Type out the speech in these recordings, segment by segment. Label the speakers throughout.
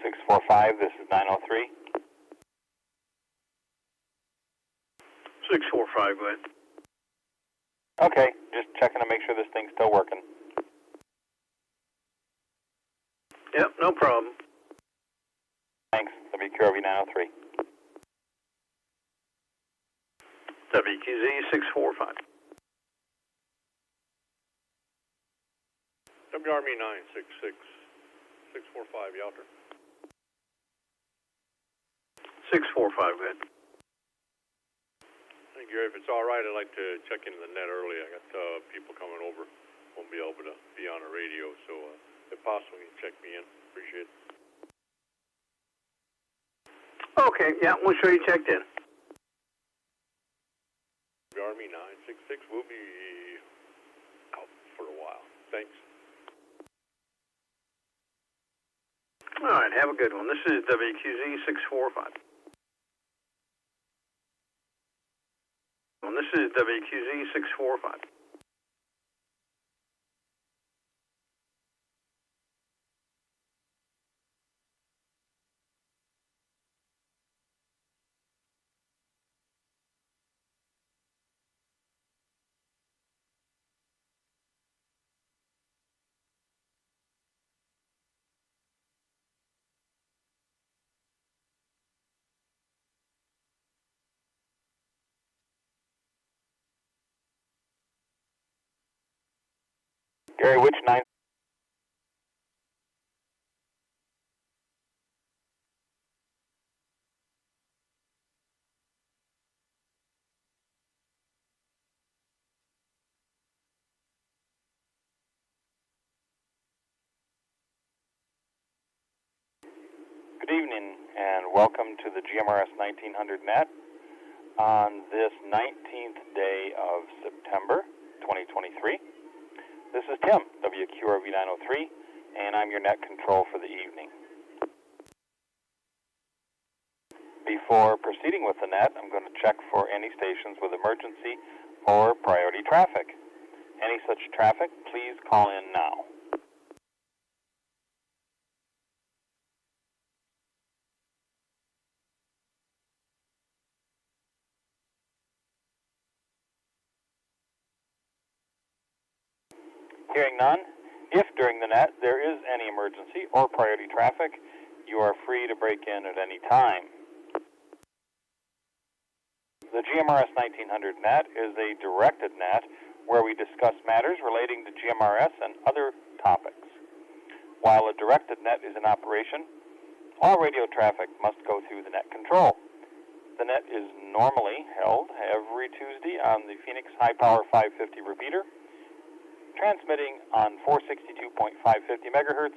Speaker 1: 645, this is 903.
Speaker 2: 645, go ahead.
Speaker 1: Okay, just checking to make sure this thing's still working.
Speaker 2: Yep, no problem.
Speaker 1: Thanks, WQRV 903.
Speaker 2: WQZ 645.
Speaker 3: WRME 966, 645, Yalter.
Speaker 2: 645, go ahead.
Speaker 3: Hey, Gary, if it's all right, I'd like to check into the net early. I got people coming over. Won't be able to be on the radio, so if possible, you can check me in. Appreciate it.
Speaker 2: Okay, yeah, we'll show you checked in.
Speaker 3: WRME 966 will be out for a while. Thanks.
Speaker 2: All right, have a good one. This is WQZ 645. This is WQZ 645.
Speaker 1: Gary, which 9? Good evening and welcome to the GMRS 1900 Net on this 19th day of September 2023. This is Tim, WQRV 903, and I'm your net control for the evening. Before proceeding with the net, I'm going to check for any stations with emergency or priority traffic. Any such traffic, please call in now. Hearing none, if during the net there is any emergency or priority traffic, you are free to break in at any time. The GMRS 1900 Net is a directed net where we discuss matters relating to GMRS and other topics. While a directed net is in operation, all radio traffic must go through the net control. The net is normally held every Tuesday on the Phoenix High Power 550 repeater, transmitting on 462.550 megahertz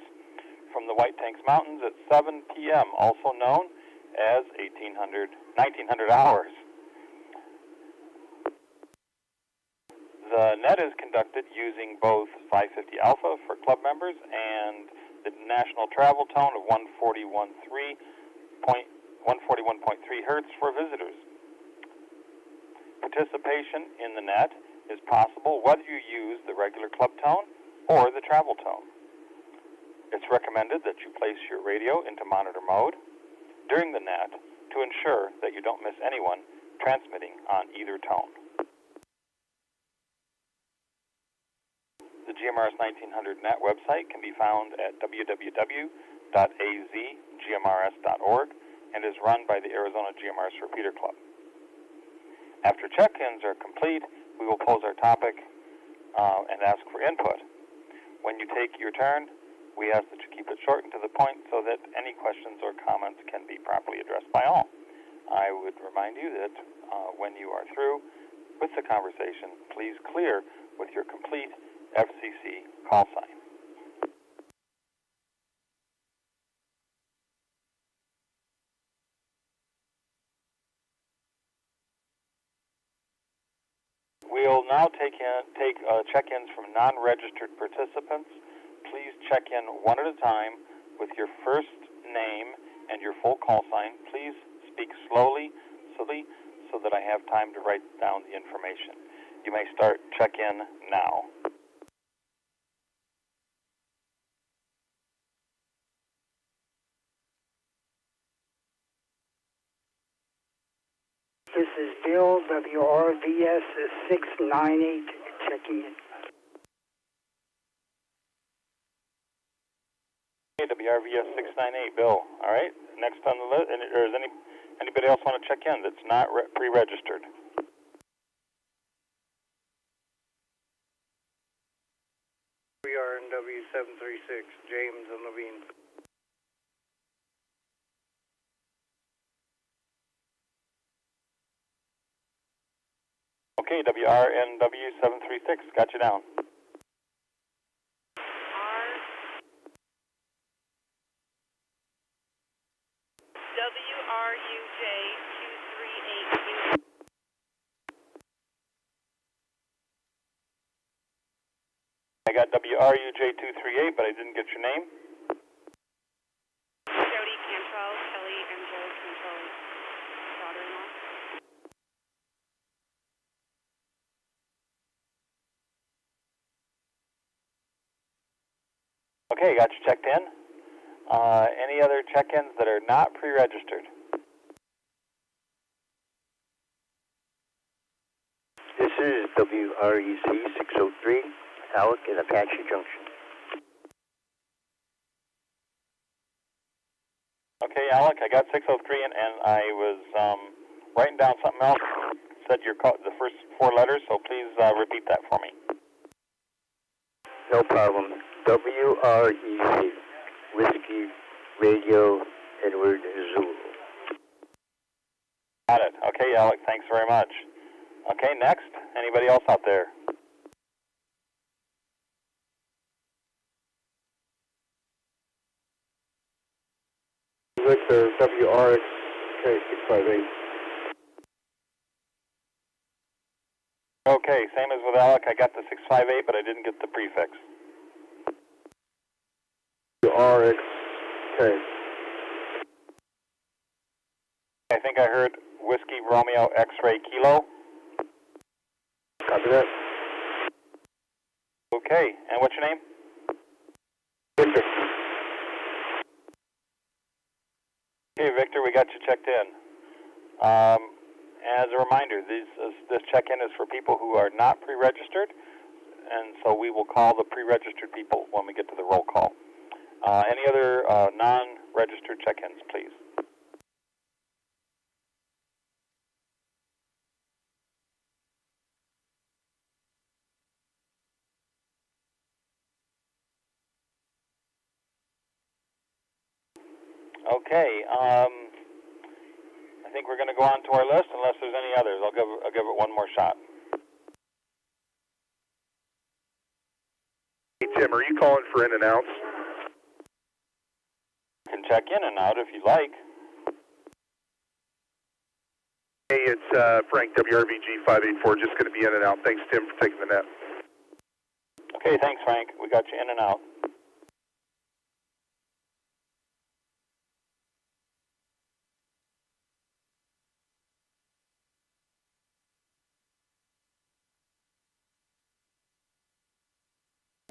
Speaker 1: from the White Tanks Mountains at 7 p.m., also known as 1900 hours. The net is conducted using both 550 alpha for club members and the national travel tone of 141.3 hertz for visitors. Participation in the net is possible whether you use the regular club tone or the travel tone. It's recommended that you place your radio into monitor mode during the net to ensure that you don't miss anyone transmitting on either tone. The GMRS 1900 Net website can be found at www.AZGMRS.org and is run by the Arizona GMRS Repeater Club. After check-ins are complete, we will close our topic and ask for input. When you take your turn, we ask that you keep it short and to the point so that any questions or comments can be properly addressed by all. I would remind you that when you are through with the conversation, please clear with your complete FCC call sign. We'll now take check-ins from non-registered participants. Please check in one at a time with your first name and your full call sign. Please speak slowly so that I have time to write down the information. You may start check-in now.
Speaker 4: This is Bill, WRVS 698, checking in.
Speaker 1: Okay, WRVS 698, Bill. All right. Next on the list, or does anybody else want to check in that's not pre-registered?
Speaker 2: We are in W736, James and Levine.
Speaker 1: Okay, WRNW 736, got you down.
Speaker 5: WRUJ 238.
Speaker 1: I got WRUJ 238, but I didn't get your name.
Speaker 5: Jody Cantrell, Kelly and Joel Cantrell's daughter-in-law.
Speaker 1: Okay, got you checked in. Any other check-ins that are not pre-registered?
Speaker 6: This is WREC 603, Alec in Apache Junction.
Speaker 1: Okay, Alec, I got 603, and I was writing down something else. Said the first four letters, so please repeat that for me.
Speaker 6: No problem. WREC, Whiskey, Radio, Edward, Zulu.
Speaker 1: Got it. Okay, Alec, thanks very much. Okay, next. Anybody else out there?
Speaker 6: Victor, WRX, K658.
Speaker 1: Okay, same as with Alec. I got the 658, but I didn't get the prefix.
Speaker 6: WRX, K.
Speaker 1: I think I heard Whiskey Romeo X-Ray Kilo.
Speaker 6: Copy that.
Speaker 1: Okay, and what's your name?
Speaker 6: Victor.
Speaker 1: Okay, Victor, we got you checked in. As a reminder, this check-in is for people who are not pre-registered, and so we will call the pre-registered people when we get to the roll call. Any other non-registered check-ins, please? Okay, I think we're going to go on to our list unless there's any others. I'll give it one more shot.
Speaker 7: Hey, Tim, are you calling for in and outs?
Speaker 1: You can check in and out if you like.
Speaker 7: Hey, it's Frank, WRVG 584, just going to be in and out. Thanks, Tim, for taking the net.
Speaker 1: Okay, thanks, Frank. We got you in and out.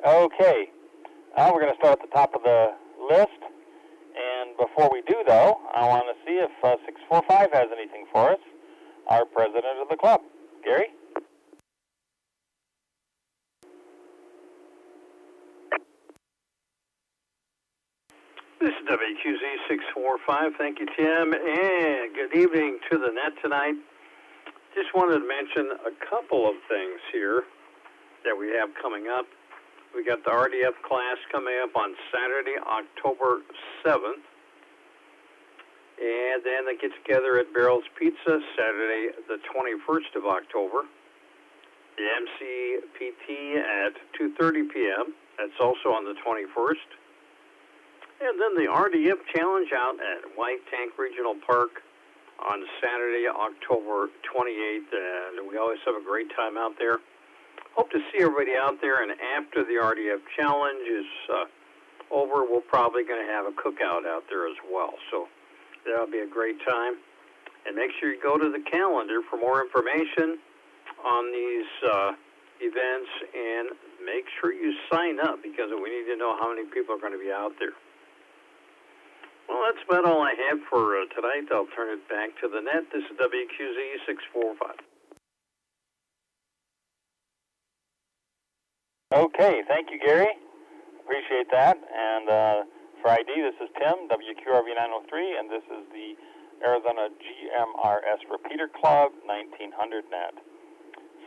Speaker 1: Okay, now we're going to start at the top of the list, and before we do, though, I want to see if 645 has anything for us, our president of the club. Gary?
Speaker 2: This is WQZ 645. Thank you, Tim, and good evening to the net tonight. Just wanted to mention a couple of things here that we have coming up. We got the RDF class coming up on Saturday, October 7th. And then they get together at Barrel's Pizza Saturday, the 21st of October. The MCPT at 2:30 p.m. That's also on the 21st. And then the RDF Challenge out at White Tank Regional Park on Saturday, October 28th. And we always have a great time out there. Hope to see everybody out there, and after the RDF Challenge is over, we're probably going to have a cookout out there as well. So that'll be a great time. And make sure you go to the calendar for more information on these events, and make sure you sign up because we need to know how many people are going to be out there. Well, that's about all I have for tonight. I'll turn it back to the net. This is WQZ 645.
Speaker 1: Okay, thank you, Gary. Appreciate that. And for ID, this is Tim, WQRV 903, and this is the Arizona GMRS Repeater Club 1900 net.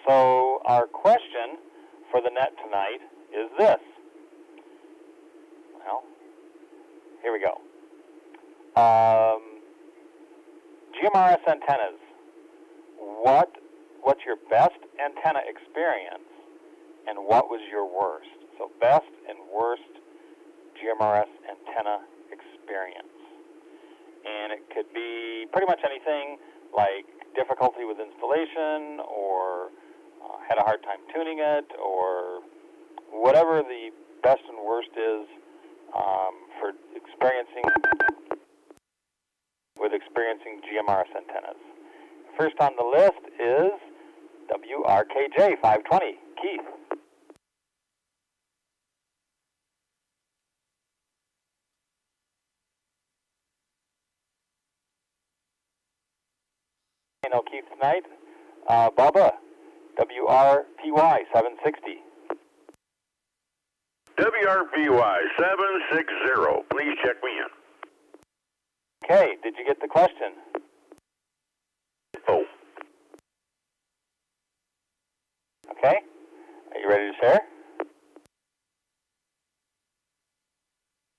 Speaker 1: So our question for the net tonight is this. Well, here we go. GMRS antennas. What's your best antenna experience, and what was your worst? So best and worst GMRS antenna experience. And it could be pretty much anything like difficulty with installation, or had a hard time tuning it, or whatever the best and worst is for experiencing GMRS antennas. First on the list is WRKJ 520. Keith. No Keith tonight. Bubba, WRPY 760.
Speaker 8: WRPY 760. Please check me in.
Speaker 1: Okay, did you get the question?
Speaker 8: Oh.
Speaker 1: Okay, are you ready to share?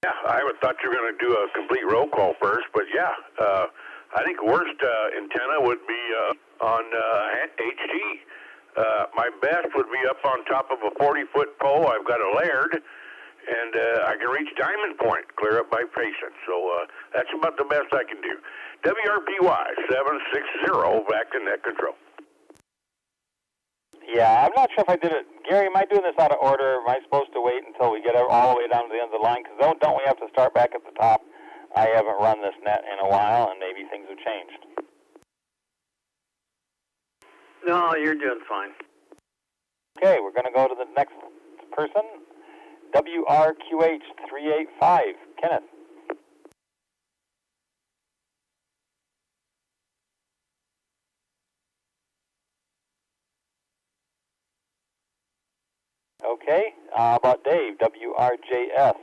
Speaker 8: Yeah, I thought you were going to do a complete roll call first, but yeah, I think worst antenna would be on HG. My best would be up on top of a 40-foot pole. I've got a layered, and I can reach diamond point, clear up by patient. So that's about the best I can do. WRPY 760, back to net control.
Speaker 1: Yeah, I'm not sure if I did it. Gary, am I doing this out of order? Am I supposed to wait until we get all the way down to the end of the line? Because don't we have to start back at the top? I haven't run this net in a while, and maybe things have changed.
Speaker 2: No, you're doing fine.
Speaker 1: Okay, we're going to go to the next person. WRQH 385, Kenneth. Okay, how about Dave, WRJS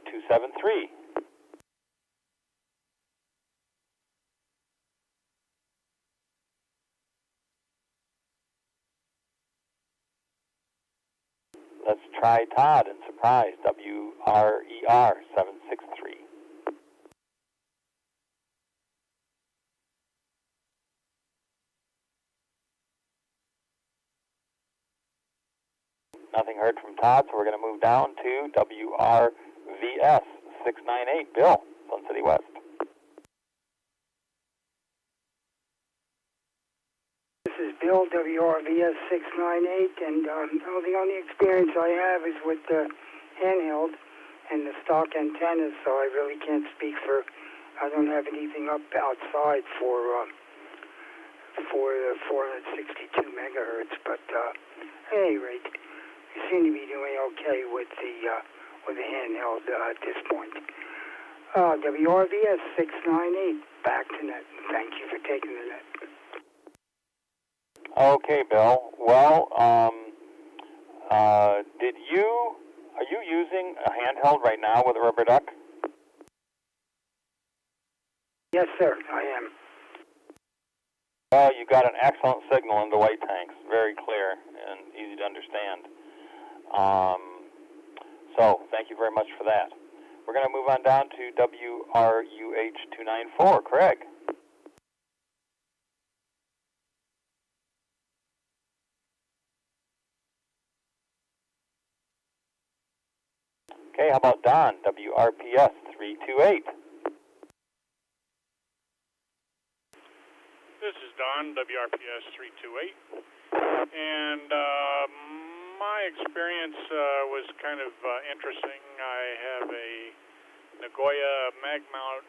Speaker 1: 273. Let's try Todd and Surprise, WRER 763. Nothing heard from Todd, so we're going to move down to WRVS 698. Bill, Sun City West.
Speaker 4: This is Bill, WRVS 698, and the only experience I have is with the handheld and the stock antennas, so I really can't speak for. I don't have anything up outside for the 462 megahertz, but at any rate, you seem to be doing okay with the handheld at this point. WRVS 698, back to net. Thank you for taking the net.
Speaker 1: Okay, Bill. Well, are you using a handheld right now with a rubber duck?
Speaker 4: Yes, sir, I am.
Speaker 1: Well, you got an excellent signal in the white tanks. Very clear and easy to understand. So, thank you very much for that. We're going to move on down to WRUH294, Craig. Okay, how about Don, WRPS 328?
Speaker 9: This is Don, WRPS 328, and my experience was kind of interesting. I have a Nagoya mag mount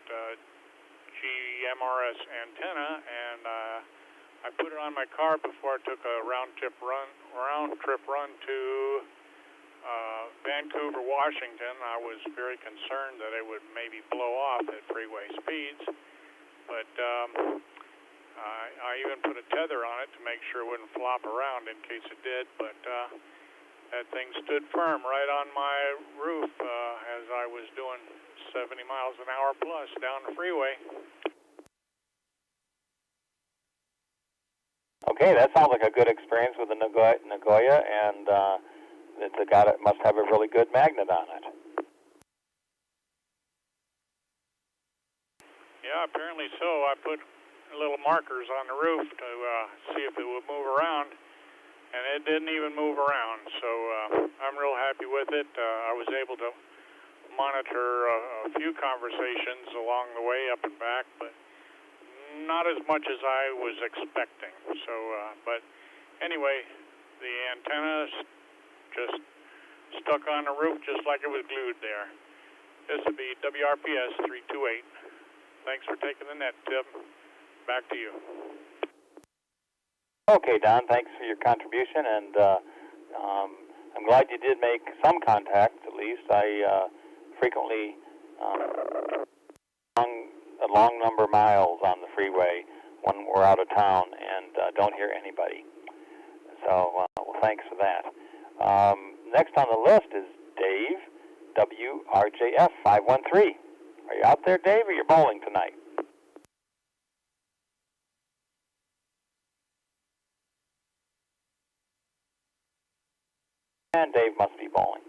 Speaker 9: GMRS antenna, and I put it on my car before I took a round trip run to Vancouver, Washington, I was very concerned that it would maybe blow off at freeway speeds, but I even put a tether on it to make sure it wouldn't flop around in case it did, but that thing stood firm right on my roof as I was doing 70 miles an hour plus down the freeway.
Speaker 1: Okay, that sounds like a good experience with the Nagoya, and it must have a really good magnet on it.
Speaker 9: Yeah, apparently so. I put little markers on the roof to see if it would move around, and it didn't even move around, so I'm real happy with it. I was able to monitor a few conversations along the way up and back, but not as much as I was expecting. So, but anyway, the antenna just stuck on the roof just like it was glued there. This would be WRPS 328. Thanks for taking the net, Tim. Back to you.
Speaker 1: Okay, Don, thanks for your contribution, and I'm glad you did make some contacts, at least. I frequently a long number of miles on the freeway when we're out of town and don't hear anybody. So, well, thanks for that. Next on the list is Dave, WRJF 513. Are you out there, Dave, or you're bowling tonight? And Dave must be bowling.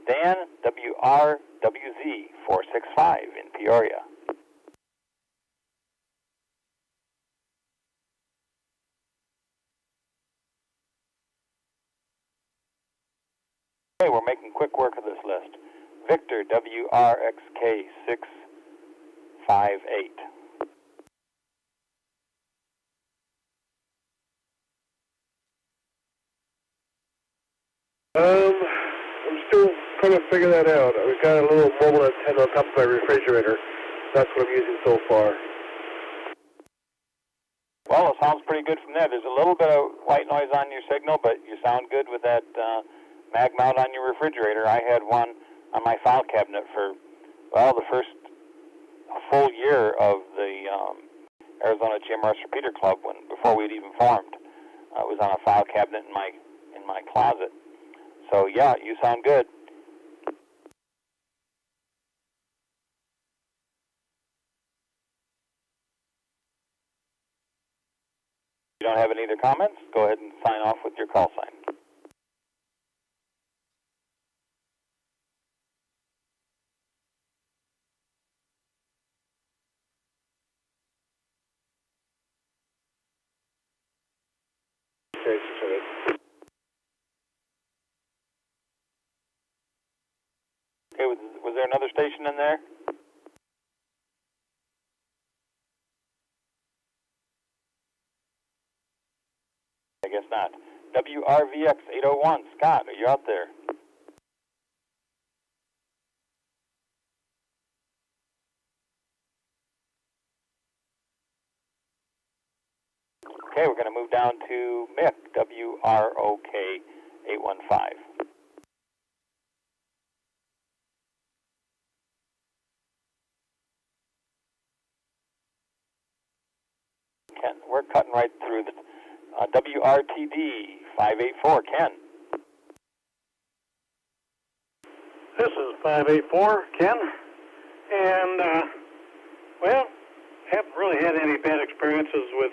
Speaker 1: Dan, WRWZ 465 in Peoria. Okay, we're making quick work of this list. Victor, WRXK 658.
Speaker 7: I'm still trying to figure that out. We've got a little mobile antenna on top of my refrigerator. That's what I'm using so far.
Speaker 1: Well, it sounds pretty good from there. There's a little bit of white noise on your signal, but you sound good with that mag mount on your refrigerator. I had one on my file cabinet for, well, the first full year of the Arizona GMRS Repeater Club, before we'd even formed. It was on a file cabinet in my closet. So yeah, you sound good. If you don't have any other comments, go ahead and sign off with your call sign. Okay, was there another station in there? I guess not. WRVX 801, Scott, are you out there? Okay, we're going to move down to Mick, WROK 815. We're cutting right through the WRTD 584, Ken.
Speaker 10: This is 584, Ken, and well, haven't really had any bad experiences with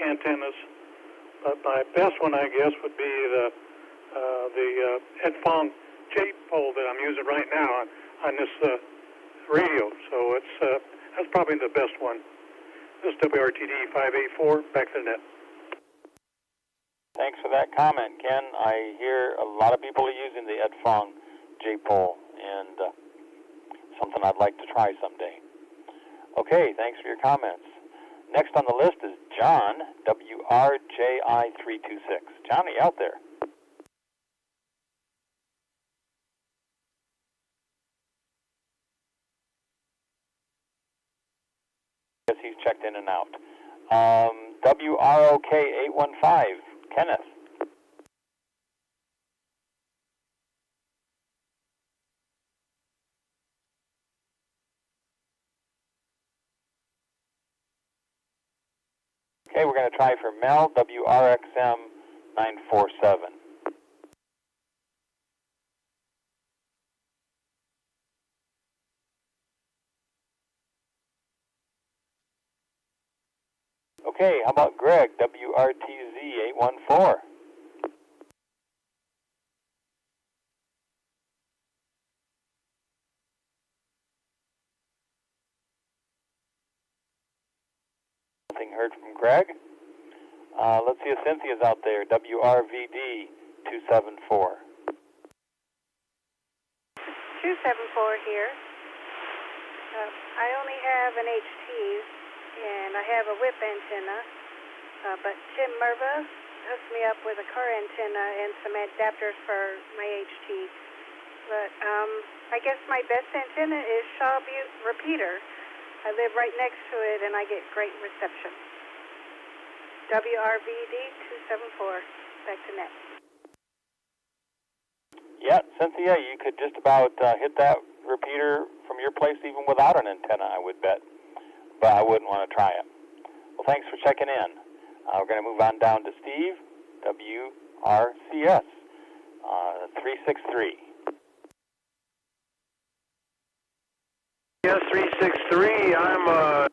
Speaker 10: antennas, but my best one, I guess, would be the headphone J pole that I'm using right now on this radio. So that's probably the best one. This is WRTD 584, back to the net.
Speaker 1: Thanks for that comment, Ken. I hear a lot of people are using the Edfong J-pole, and something I'd like to try someday. Okay, thanks for your comments. Next on the list is John, WRJI326. John, are you out there? Guess he's checked in and out. WROK 815, Kenneth. Okay, we're going to try for Mel, WRXM 947. Okay, how about Greg, WRTZ 814? Nothing heard from Greg. Let's see if Cynthia's out there, WRVD 274.
Speaker 11: 274 here. I only have an HT, and I have a whip antenna, but Tim Merva hooked me up with a car antenna and some adapters for my HT. But I guess my best antenna is Shaw Butte Repeater. I live right next to it, and I get great reception. WRVD 274, back to Net.
Speaker 1: Yeah, Cynthia, you could just about hit that repeater from your place even without an antenna, I would bet. But I wouldn't want to try it. Well, thanks for checking in. We're going to move on down to Steve, WRCS 363.
Speaker 12: Yes, 363. I'm on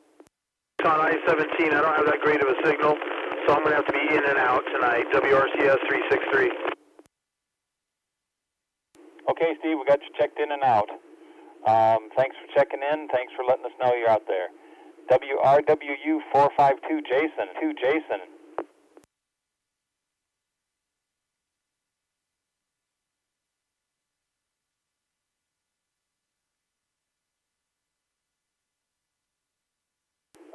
Speaker 12: I-17. I don't have that great of a signal, so I'm going to have to be in and out tonight. WRCS 363.
Speaker 1: Okay, Steve, we got you checked in and out. Thanks for checking in. Thanks for letting us know you're out there. WRWU 452, Jason.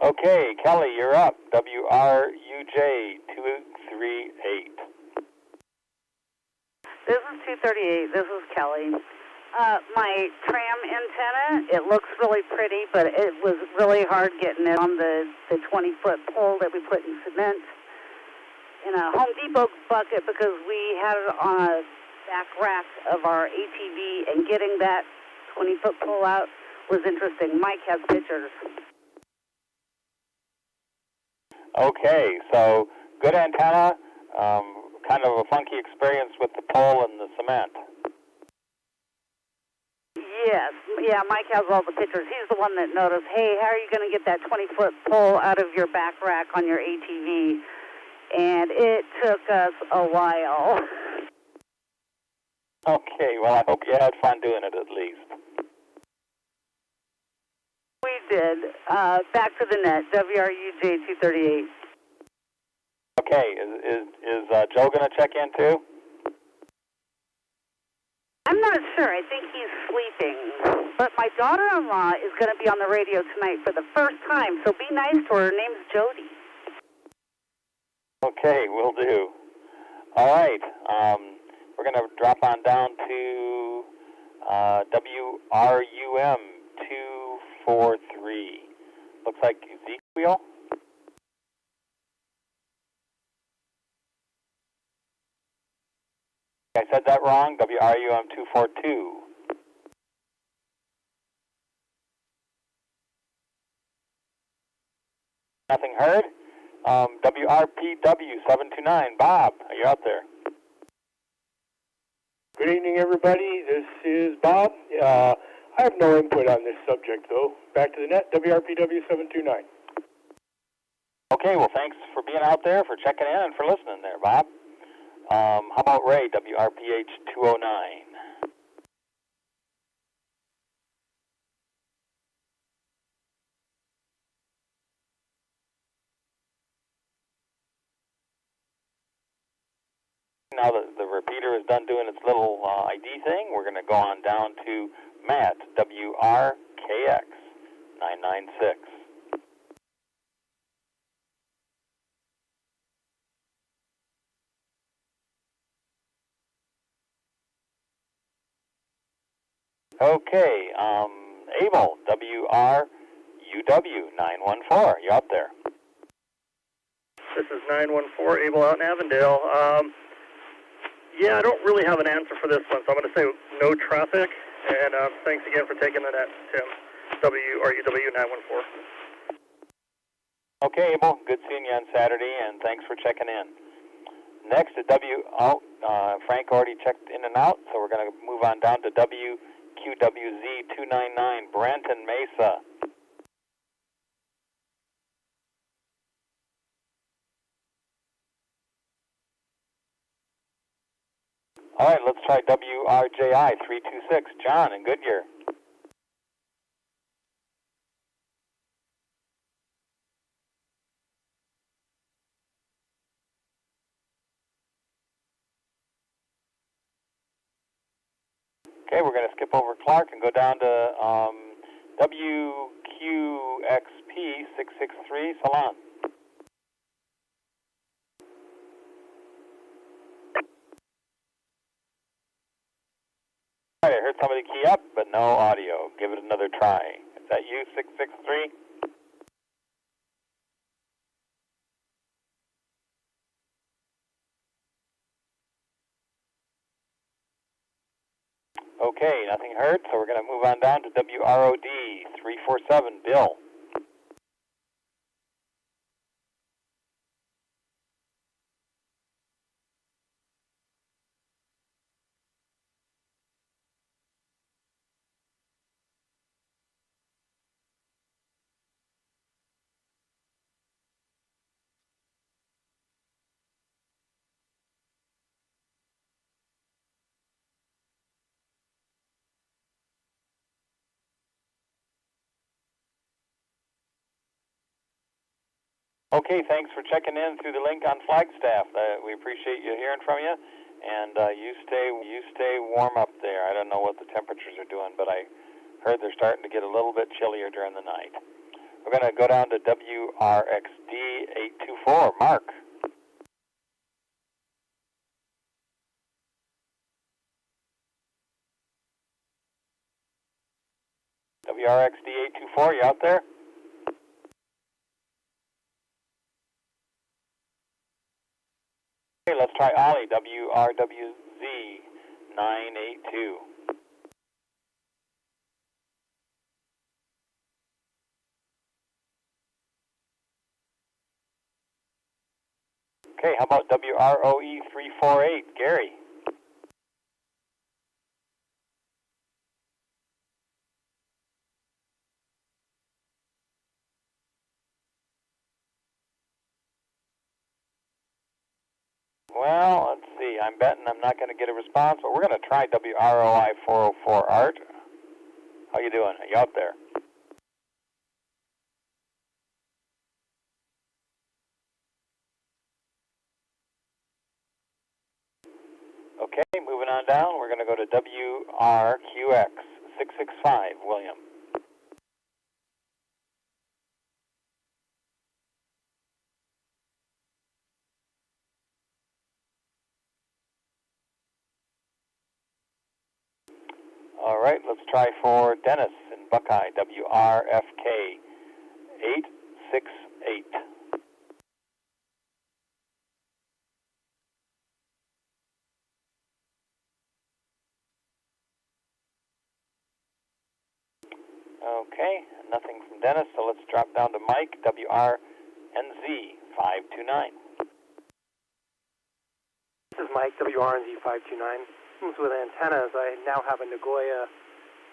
Speaker 1: Okay, Kelly, you're up. WRUJ 238.
Speaker 13: This is 238. This is Kelly. My tram antenna, it looks really pretty, but it was really hard getting it on the 20-foot pole that we put in cement in a Home Depot bucket because we had it on a back rack of our ATV, and getting that 20-foot pole out was interesting. Mike has pictures.
Speaker 1: Okay, so good antenna, kind of a funky experience with the pole and the cement.
Speaker 13: Yes, yeah, Mike has all the pictures. He's the one that noticed, hey, how are you going to get that 20-foot pole out of your back rack on your ATV? And it took us a while.
Speaker 1: Okay, well, I hope you had fun doing it at least.
Speaker 13: We did. Back to the Net, WRUJ 238.
Speaker 1: Okay, is Joe going to check in too?
Speaker 13: I'm not sure. I think he's sleeping. But my daughter-in-law is going to be on the radio tonight for the first time, so be nice to her. Her name's Jody.
Speaker 1: Okay, will do. All right, we're going to drop on down to WRUM 243. Looks like Ezekiel. I said that wrong. WRUM 242. Nothing heard. WRPW 729. Bob, are you out there?
Speaker 7: Good evening, everybody. This is Bob. I have no input on this subject, though. Back to the Net, WRPW 729.
Speaker 1: Okay, well, thanks for being out there, for checking in, and for listening there, Bob. How about Ray, WRPH 209? Now that the repeater is done doing its little ID thing, we're going to go on down to Matt, WRKX 996. Okay, Abel, WRUW 914. You out there?
Speaker 14: This is 914, Abel out in Avondale. Yeah, I don't really have an answer for this one, so I'm going to say no traffic. And thanks again for taking the Net, Tim. WRUW 914.
Speaker 1: Okay, Abel, good seeing you on Saturday, and thanks for checking in. Next, Frank already checked in and out, so we're going to move on down to WQWZ 299, Branton Mesa. All right, let's try WRJI 326, John in Goodyear. Okay, we're going to skip over Clark and go down to WQXP 663, Salon. All right, I heard somebody key up, but no audio. Give it another try. Is that you, 663? Okay, nothing heard, so we're going to move on down to WROD 347, Bill. Okay, thanks for checking in through the link on Flagstaff. We appreciate you hearing from you, and you stay warm up there. I don't know what the temperatures are doing, but I heard they're starting to get a little bit chillier during the night. We're going to go down to WRXD 824, Mark. WRXD 824, you out there? Okay, let's try Ollie, WRWZ 982. Okay, how about WROE 348, Gary? Well, let's see. I'm betting I'm not going to get a response, but we're going to try WROI 404, Art. How you doing? Are you out there? Okay, moving on down, we're going to go to WRQX 665, William. All right, let's try for Dennis in Buckeye, WRFK 868. Okay, nothing from Dennis, so let's drop down to Mike, WRNZ 529.
Speaker 15: This is Mike, WRNZ 529. With antennas, I now have a Nagoya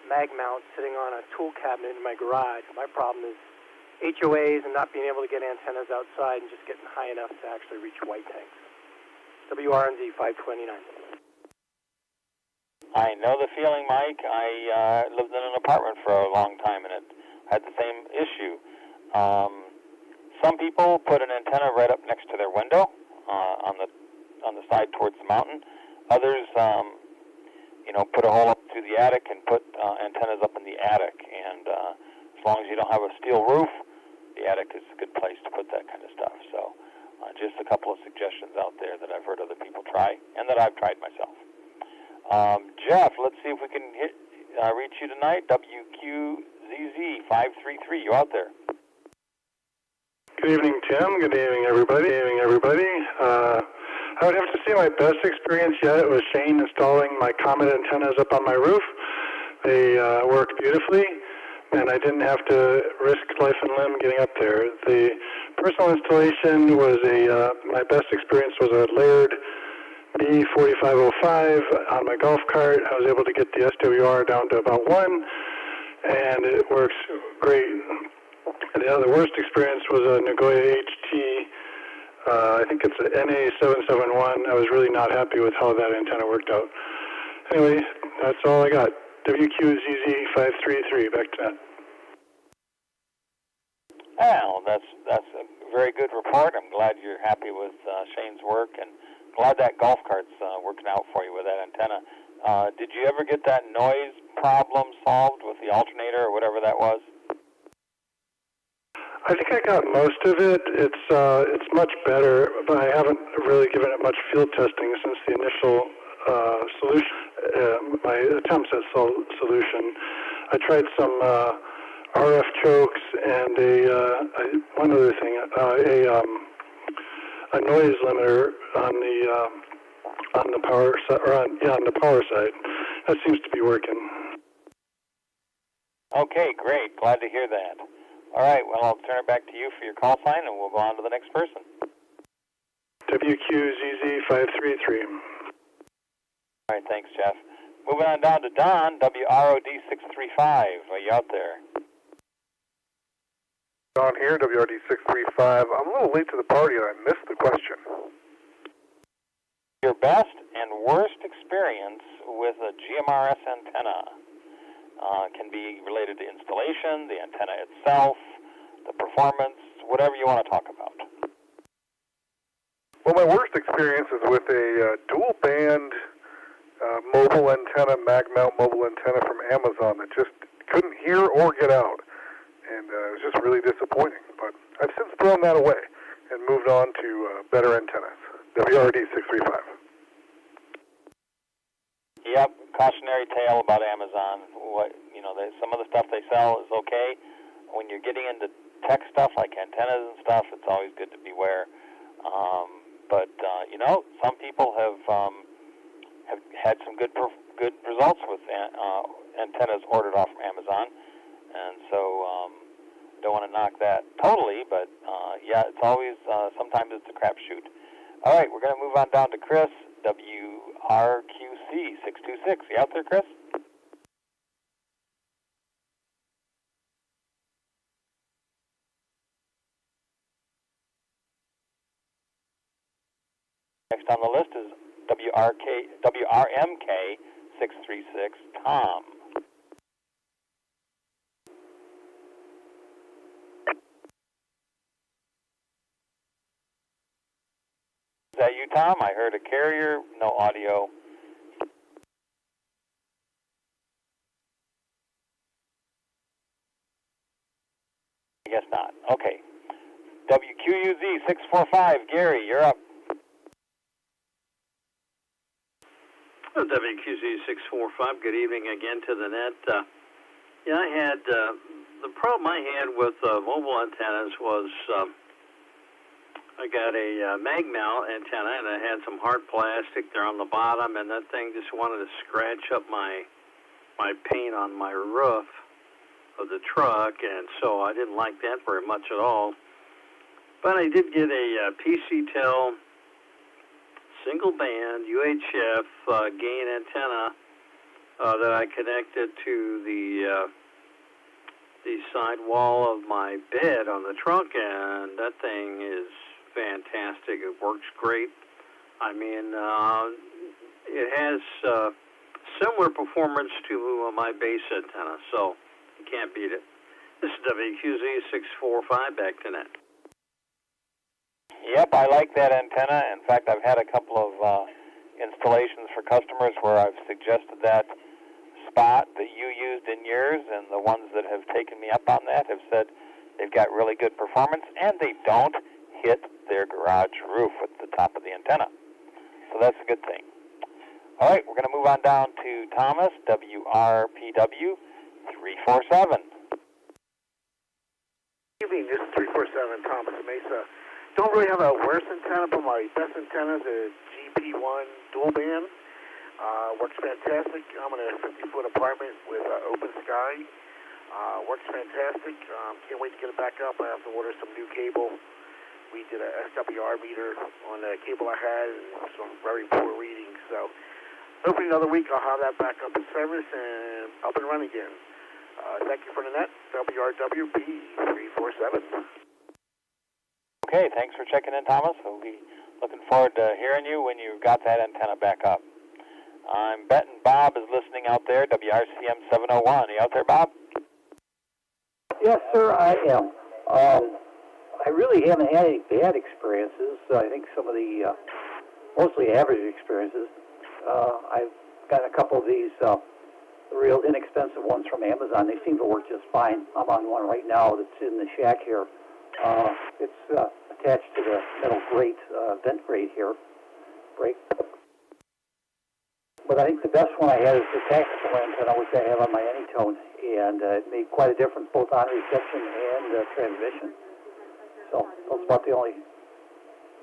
Speaker 15: mag mount sitting on a tool cabinet in my garage. My problem is HOAs and not being able to get antennas outside and just getting high enough to actually reach white tanks. WRNZ 529.
Speaker 1: I know the feeling, Mike. I lived in an apartment for a long time, and it had the same issue. Some people put an antenna right up next to their window on the side towards the mountain. Others, put a hole up through the attic and put antennas up in the attic. And as long as you don't have a steel roof, the attic is a good place to put that kind of stuff. So just a couple of suggestions out there that I've heard other people try and that I've tried myself. Jeff, let's see if we can reach you tonight. WQZZ 533, you out there?
Speaker 7: Good evening, Tim. Good evening, everybody. I would have to say my best experience yet was Shane installing my Comet antennas up on my roof. They worked beautifully. and I didn't have to risk life and limb getting up there. The personal installation was my best experience was a Laird B4505 on my golf cart. I was able to get the SWR down to about 1, and it works great. And the worst experience was a Nagoya HT. I think it's an NA771. I was really not happy with how that antenna worked out. Anyway, that's all I got. WQZZ533, back to Net.
Speaker 1: Well, that's a very good report. I'm glad you're happy with Shane's work, and glad that golf cart's working out for you with that antenna. Did you ever get that noise problem solved with the alternator or whatever that was?
Speaker 7: I think I got most of it. It's much better, but I haven't really given it much field testing since the initial solution, my attempts at solution. I tried some RF chokes and one other thing, a noise limiter on the power on the power side. That seems to be working.
Speaker 1: Okay, great. Glad to hear that. All right, well, I'll turn it back to you for your call sign, and we'll go on to the next person.
Speaker 7: WQZZ533.
Speaker 1: All right, thanks, Jeff. Moving on down to Don, WROD635. Are you out there?
Speaker 16: Don here, WRD635. I'm a little late to the party and I missed the question.
Speaker 1: Your best and worst experience with a GMRS antenna can be related to installation, the antenna itself, the performance, whatever you want to talk about.
Speaker 16: Well, my worst experience is with a dual band mobile antenna, mag mount mobile antenna from Amazon that just couldn't hear or get out. And it was just really disappointing. But I've since thrown that away and moved on to better antennas. WRD635.
Speaker 1: Yep, cautionary tale about Amazon. Some of the stuff they sell is okay. When you're getting into tech stuff like antennas and stuff, it's always good to beware. But some people have had some good results with antennas ordered off from Amazon, and so don't want to knock that totally. But yeah, it's always sometimes it's a crapshoot. All right, we're going to move on down to Chris, WRQC626. You out there, Chris? Next on the list is WRMK636, Tom. Is that you, Tom? I heard a carrier, no audio. I guess not. Okay. WQUZ645, Gary, you're up.
Speaker 2: WQZ645, good evening again to the Net. I had, the problem I had with mobile antennas was I got a mag mount antenna and it had some hard plastic there on the bottom, and that thing just wanted to scratch up my paint on my roof of the truck, and so I didn't like that very much at all. But I did get a PCTEL single band UHF gain antenna that I connected to the side wall of my bed on the trunk, and that thing is fantastic. It works great. I mean, it has similar performance to my base antenna, so you can't beat it. This is WQZ645, back to Net.
Speaker 1: Yep, I like that antenna. In fact, I've had a couple of installations for customers where I've suggested that spot that you used in yours, and the ones that have taken me up on that have said they've got really good performance, and they don't hit their garage roof with the top of the antenna. So that's a good thing. All right, we're going to move on down to Thomas, WRPW347.
Speaker 17: Evening, this is 347 Thomas Mesa. Don't really have a worse antenna, but my best antenna is a GP1 dual band. Works fantastic. I'm in a 50-foot apartment with open sky. Works fantastic. Can't wait to get it back up. I have to order some new cable. We did a SWR meter on the cable I had and some very poor readings. So hopefully another week I'll have that back up in service and up and running again. Thank you for the net, WRWP347.
Speaker 1: Okay, thanks for checking in, Thomas. We'll be looking forward to hearing you when you've got that antenna back up. I'm betting Bob is listening out there, WRCM 701. Are you out there, Bob?
Speaker 18: Yes, sir, I am. I really haven't had any bad experiences. I think some of the mostly average experiences. I've got a couple of these real inexpensive ones from Amazon. They seem to work just fine. I'm on one right now that's in the shack here. It's attached to the metal grate, vent grate here. Break. But I think the best one I had is the tactical antenna, which I have on my Anytone, and it made quite a difference both on reception and transmission. So those are about the only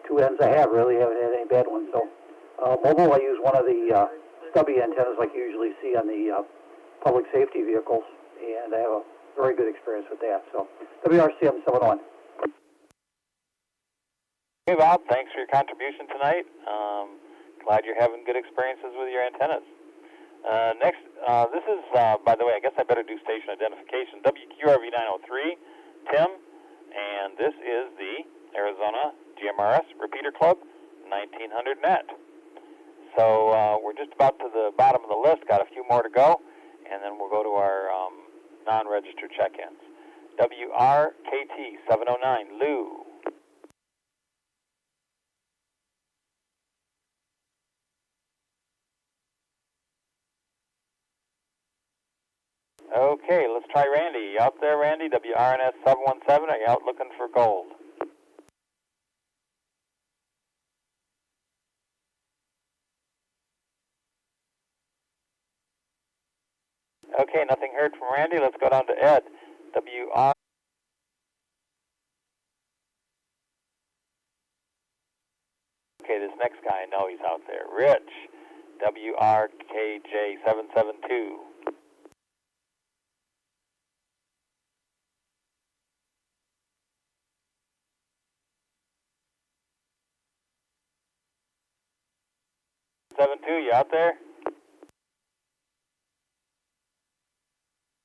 Speaker 18: two ends I have. Really haven't had any bad ones. So mobile, I use one of the stubby antennas like you usually see on the public safety vehicles, and I have a very good experience with that. So WRCM 701.
Speaker 1: Hey, Bob, thanks for your contribution tonight. Glad you're having good experiences with your antennas. Next, this is, by the way, I guess I better do station identification. WQRV 903, Tim, and this is the Arizona GMRS Repeater Club 1900 Net. So we're just about to the bottom of the list, got a few more to go, and then we'll go to our non-registered check-ins. WRKT 709, Lou. Okay, let's try Randy. You out there, Randy? WRNS 717, are you out looking for gold? Okay, nothing heard from Randy. Let's go down to Ed. WR. Okay, this next guy, I know he's out there. Rich. WRKJ 772. You out there?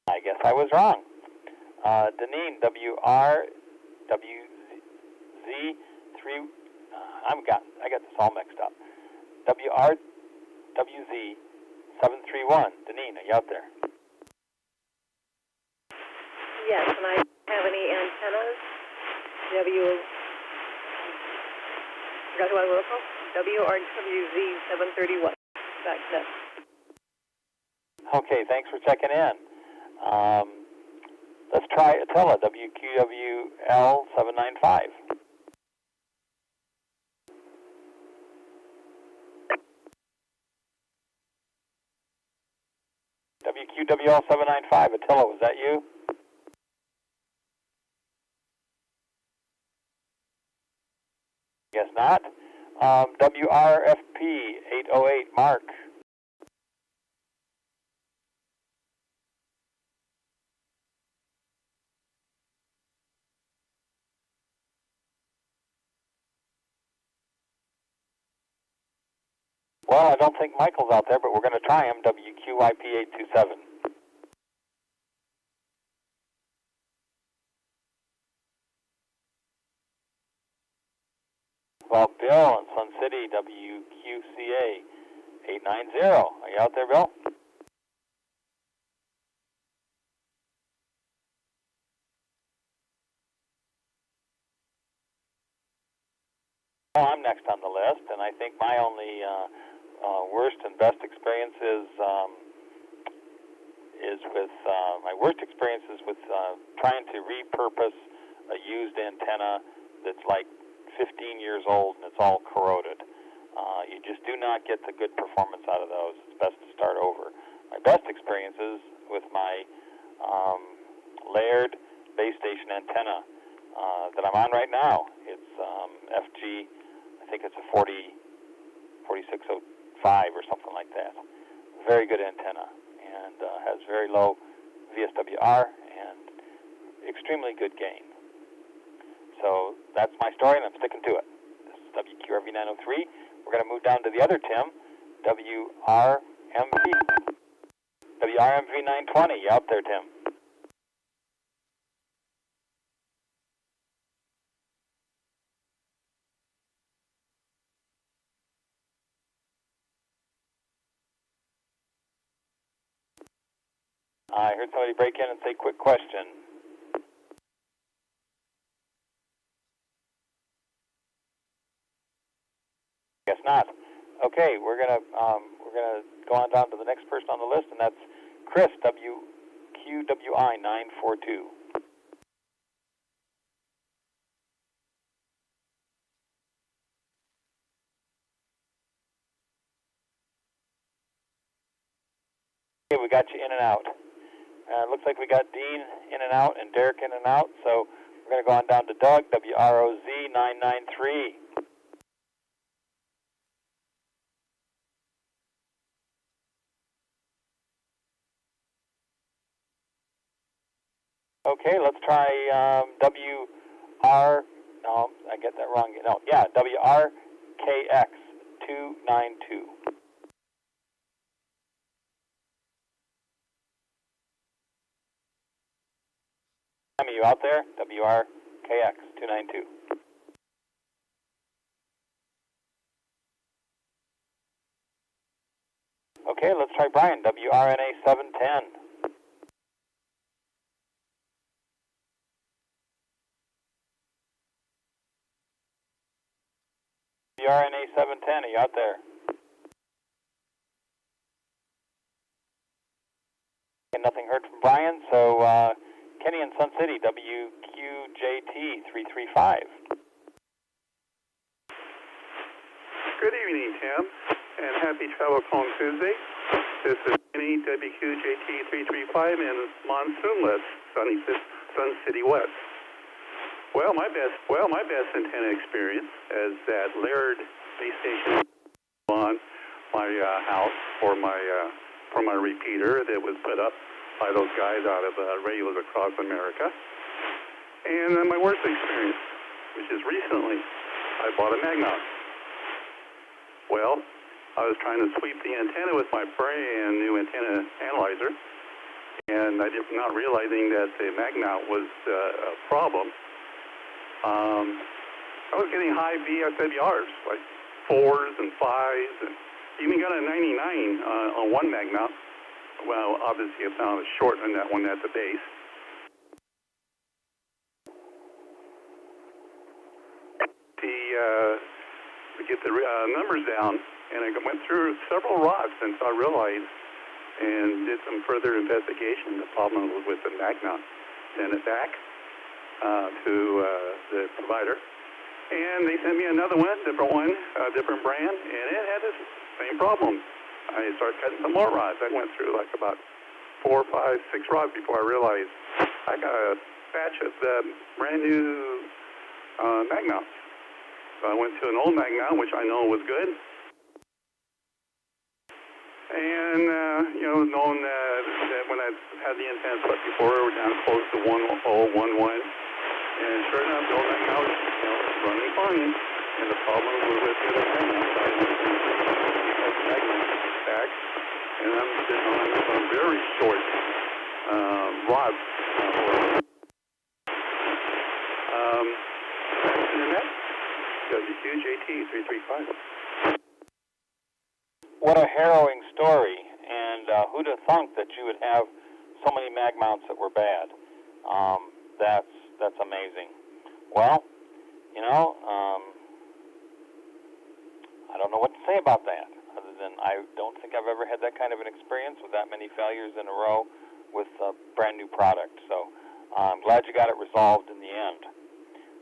Speaker 1: I guess I was wrong. Deneen, WRWZ3. I got this all mixed up. WRWZ 731. Deneen, are you out there?
Speaker 19: Yes, and I don't have any antennas. Forgot who I was called. WRWZ 731. That's it.
Speaker 1: Okay, thanks for checking in. Let's try Attila, WQWL 795. WQWL 795, Attila, was that you? Guess not. WRFP 808, Mark. Well, I don't think Michael's out there, but we're going to try him, WQYP 827. Well, Bill in Sun City, WQCA 890. Are you out there, Bill? Well, I'm next on the list, and I think my only worst and best experience is with my worst experience is with trying to repurpose a used antenna that's like 15 years old and it's all corroded. You just do not get the good performance out of those. It's best to start over. My best experiences with my layered base station antenna that I'm on right now. It's FG, I think it's a 4605 or something like that. Very good antenna and has very low VSWR extremely good gain. So that's my story, and I'm sticking to it. This is WQRV 903. We're going to move down to the other Tim, WRMV 920. You out there, Tim? I heard somebody break in and say, quick question. Guess not. Okay, we're gonna go on down to the next person on the list, and that's Chris, WQWI 942. Okay, we got you in and out. Looks like we got Dean in and out and Derek in and out, so we're going to go on down to Doug, WROZ 993. Okay, let's try WR, no, I get that wrong. No, yeah, WRKX 292. Are you out there? WRKX 292. Okay, let's try Brian, WRNA 710. WRNA 710, are you out there? Okay, nothing heard from Brian, so Kenny in Sun City, WQJT 335.
Speaker 20: Good evening, Tim, and happy Travel Clone Tuesday. This is Kenny, WQJT 335 in monsoonless, sunny Sun City West. Well, my best antenna experience is that Laird base station on my house for my repeater that was put up by those guys out of radios across America. And then my worst experience, which is recently, I bought a mag mount. Well, I was trying to sweep the antenna with my brand new antenna analyzer, and I did not realizing that the mag mount was a problem. I was getting high VSWRs, like 4s and 5s, and even got a 99 on one mag mount. Well, obviously I found a short on that one at the base. To get the numbers down, and I went through several rods until I realized and did some further investigation. The problem was with the mag mount. Sent it back to the provider, and they sent me another one, different brand, and it had the same problem. I started cutting some more rods. I went through like about 4, 5, 6 rods before I realized I got a batch of brand new mag mounts. So I went to an old mag mount, which I know was good, and knowing that when I had the antenna put before, we were down close to 1011, and sure enough, the old mag mount was running fine, and the problem was with the other mag mount. I went to the mag mount back, and I'm sitting on some very short rods. Net WQJT 335.
Speaker 1: What a harrowing story, and who'd have thunk that you would have so many mag mounts that were bad? That's amazing. Well, I don't know what to say about that, other than I don't think I've ever had that kind of an experience with that many failures in a row with a brand new product. So I'm glad you got it resolved in the end.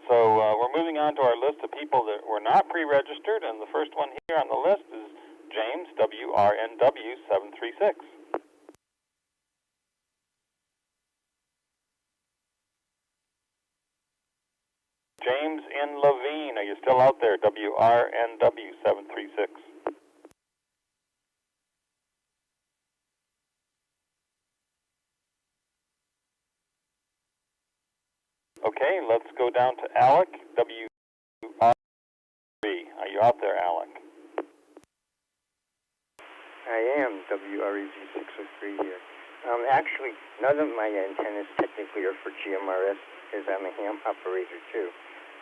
Speaker 1: So we're moving on to our list of people that were not pre-registered, and the first one here on the list is James, WRNW 736. James in Levine, are you still out there? WRNW 736. Okay, let's go down to Alec, WR3. Are you out there, Alec?
Speaker 21: I am, WREG 603 here. Actually, none of my antennas technically are for GMRS, because I'm a ham operator too.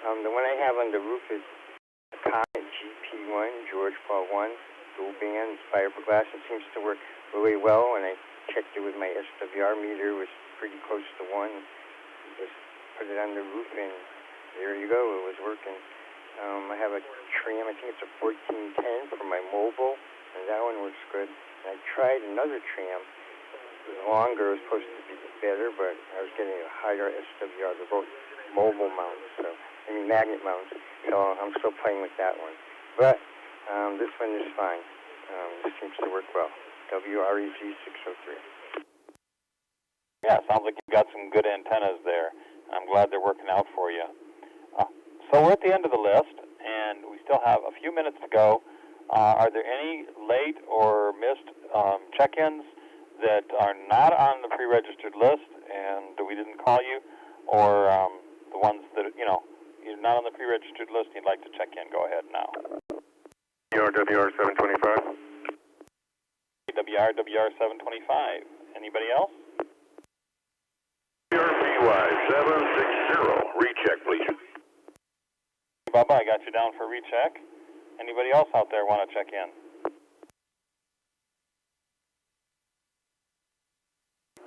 Speaker 21: The one I have on the roof is a Comet GP1, George Paul 1, dual band, fiberglass. It seems to work really well, and I checked it with my SWR meter, it was pretty close to 1. Just put it on the roof, and there you go, it was working. I have a tram, I think it's a 1410 for my mobile, and that one works good. And I tried another tram. It was longer, it was supposed to be better, but I was getting a higher SWR. They're both mobile mounts, magnet mounts. So I'm still playing with that one. But this one is fine. This seems to work well. WREG 603.
Speaker 1: Yeah, sounds like you've got some good antennas there. I'm glad they're working out for you. So we're at the end of the list, and we still have a few minutes to go. Are there any late or missed check-ins that are not on the pre-registered list and we didn't call you, or the ones that, you're not on the pre-registered list and you'd like to check in? Go ahead now.
Speaker 8: WR 725.
Speaker 1: WR 725. Anybody else?
Speaker 8: WRPY 760. Recheck, please.
Speaker 1: Bubba, I got you down for recheck. Anybody else out there want to check in?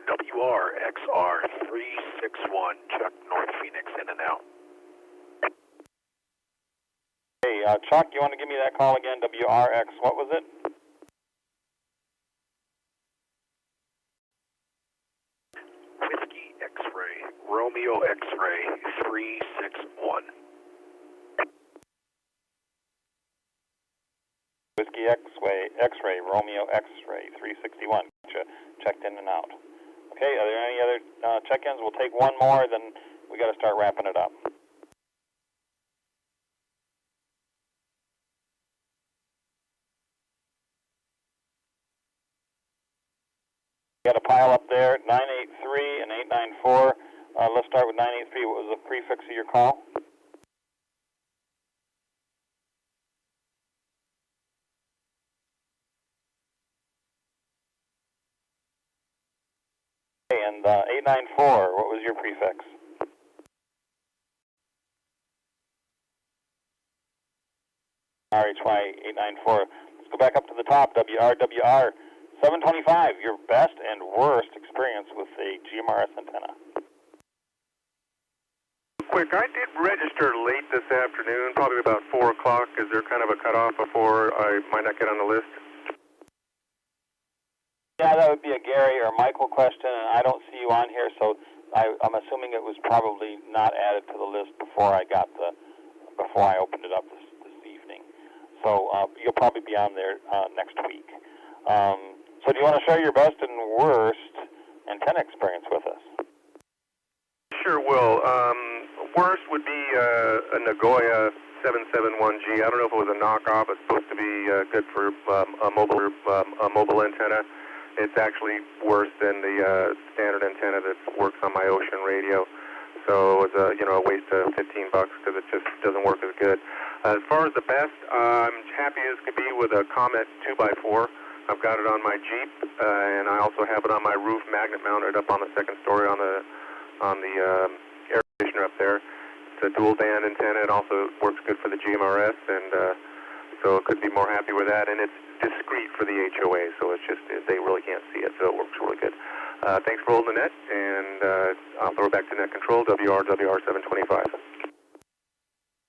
Speaker 8: WRXR 361. Chuck, North Phoenix, in and out.
Speaker 1: Hey, Chuck, you want to give me that call again? WRX, what was it?
Speaker 8: Whiskey X-ray, Romeo X-ray 361.
Speaker 1: Whiskey X-ray, Romeo X-ray 361. Gotcha. Checked in and out. Okay, are there any other check-ins? We'll take one more, then we got to start wrapping it up. Got a pile up there, 983 and 894. Let's start with 983. What was the prefix of your call? Okay, and 894, what was your prefix? RHY 894. Let's go back up to the top, WR 725, your best and worst experience with a GMRS antenna.
Speaker 8: Quick, I did register late this afternoon, probably about 4 o'clock. Is there kind of a cutoff before I might not get on the list?
Speaker 1: Yeah, that would be a Gary or Michael question, and I don't see you on here, so I'm assuming it was probably not added to the list before I opened it up this evening. So you'll probably be on there next week. So do you want to share your best and worst antenna experience with us?
Speaker 8: Sure will. Worst would be a Nagoya 771G. I don't know if it was a knockoff. It's supposed to be good for a mobile antenna. It's actually worse than the standard antenna that works on my Ocean radio. So it was a waste of $15 because it just doesn't work as good. As far as the best, I'm happy as could be with a Comet 2x4. I've got it on my Jeep, and I also have it on my roof, magnet mounted up on the second story on the air conditioner up there. It's a dual band antenna. It also works good for the GMRS, and so I could be more happy with that. And it's discrete for the HOA, so it's just they really can't see it, so it works really good. Thanks for holding the net, and I'll throw it back to net control, WR 725.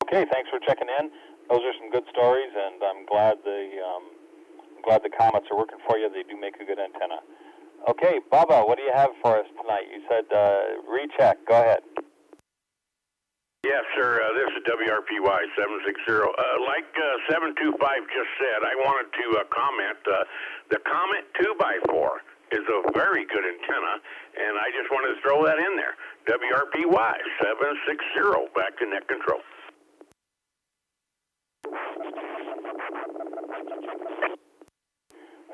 Speaker 1: Okay, thanks for checking in. Those are some good stories, and I'm glad the Comets are working for you. They do make a good antenna. Okay, Bubba, what do you have for us tonight? You said recheck. Go ahead.
Speaker 8: Yes, sir. This is WRPY 760. Like 725 just said, I wanted to comment. The Comet 2x4 is a very good antenna, and I just wanted to throw that in there. WRPY 760. Back to net control.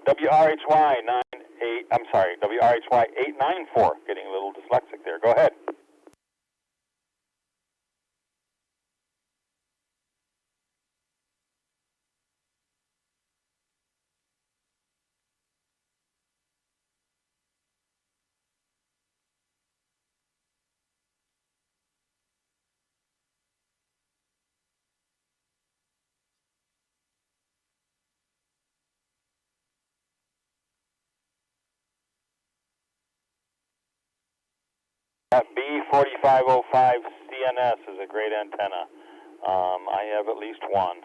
Speaker 1: WRHY 894. Getting a little dyslexic there. Go ahead. That B4505 CNS is a great antenna. I have at least one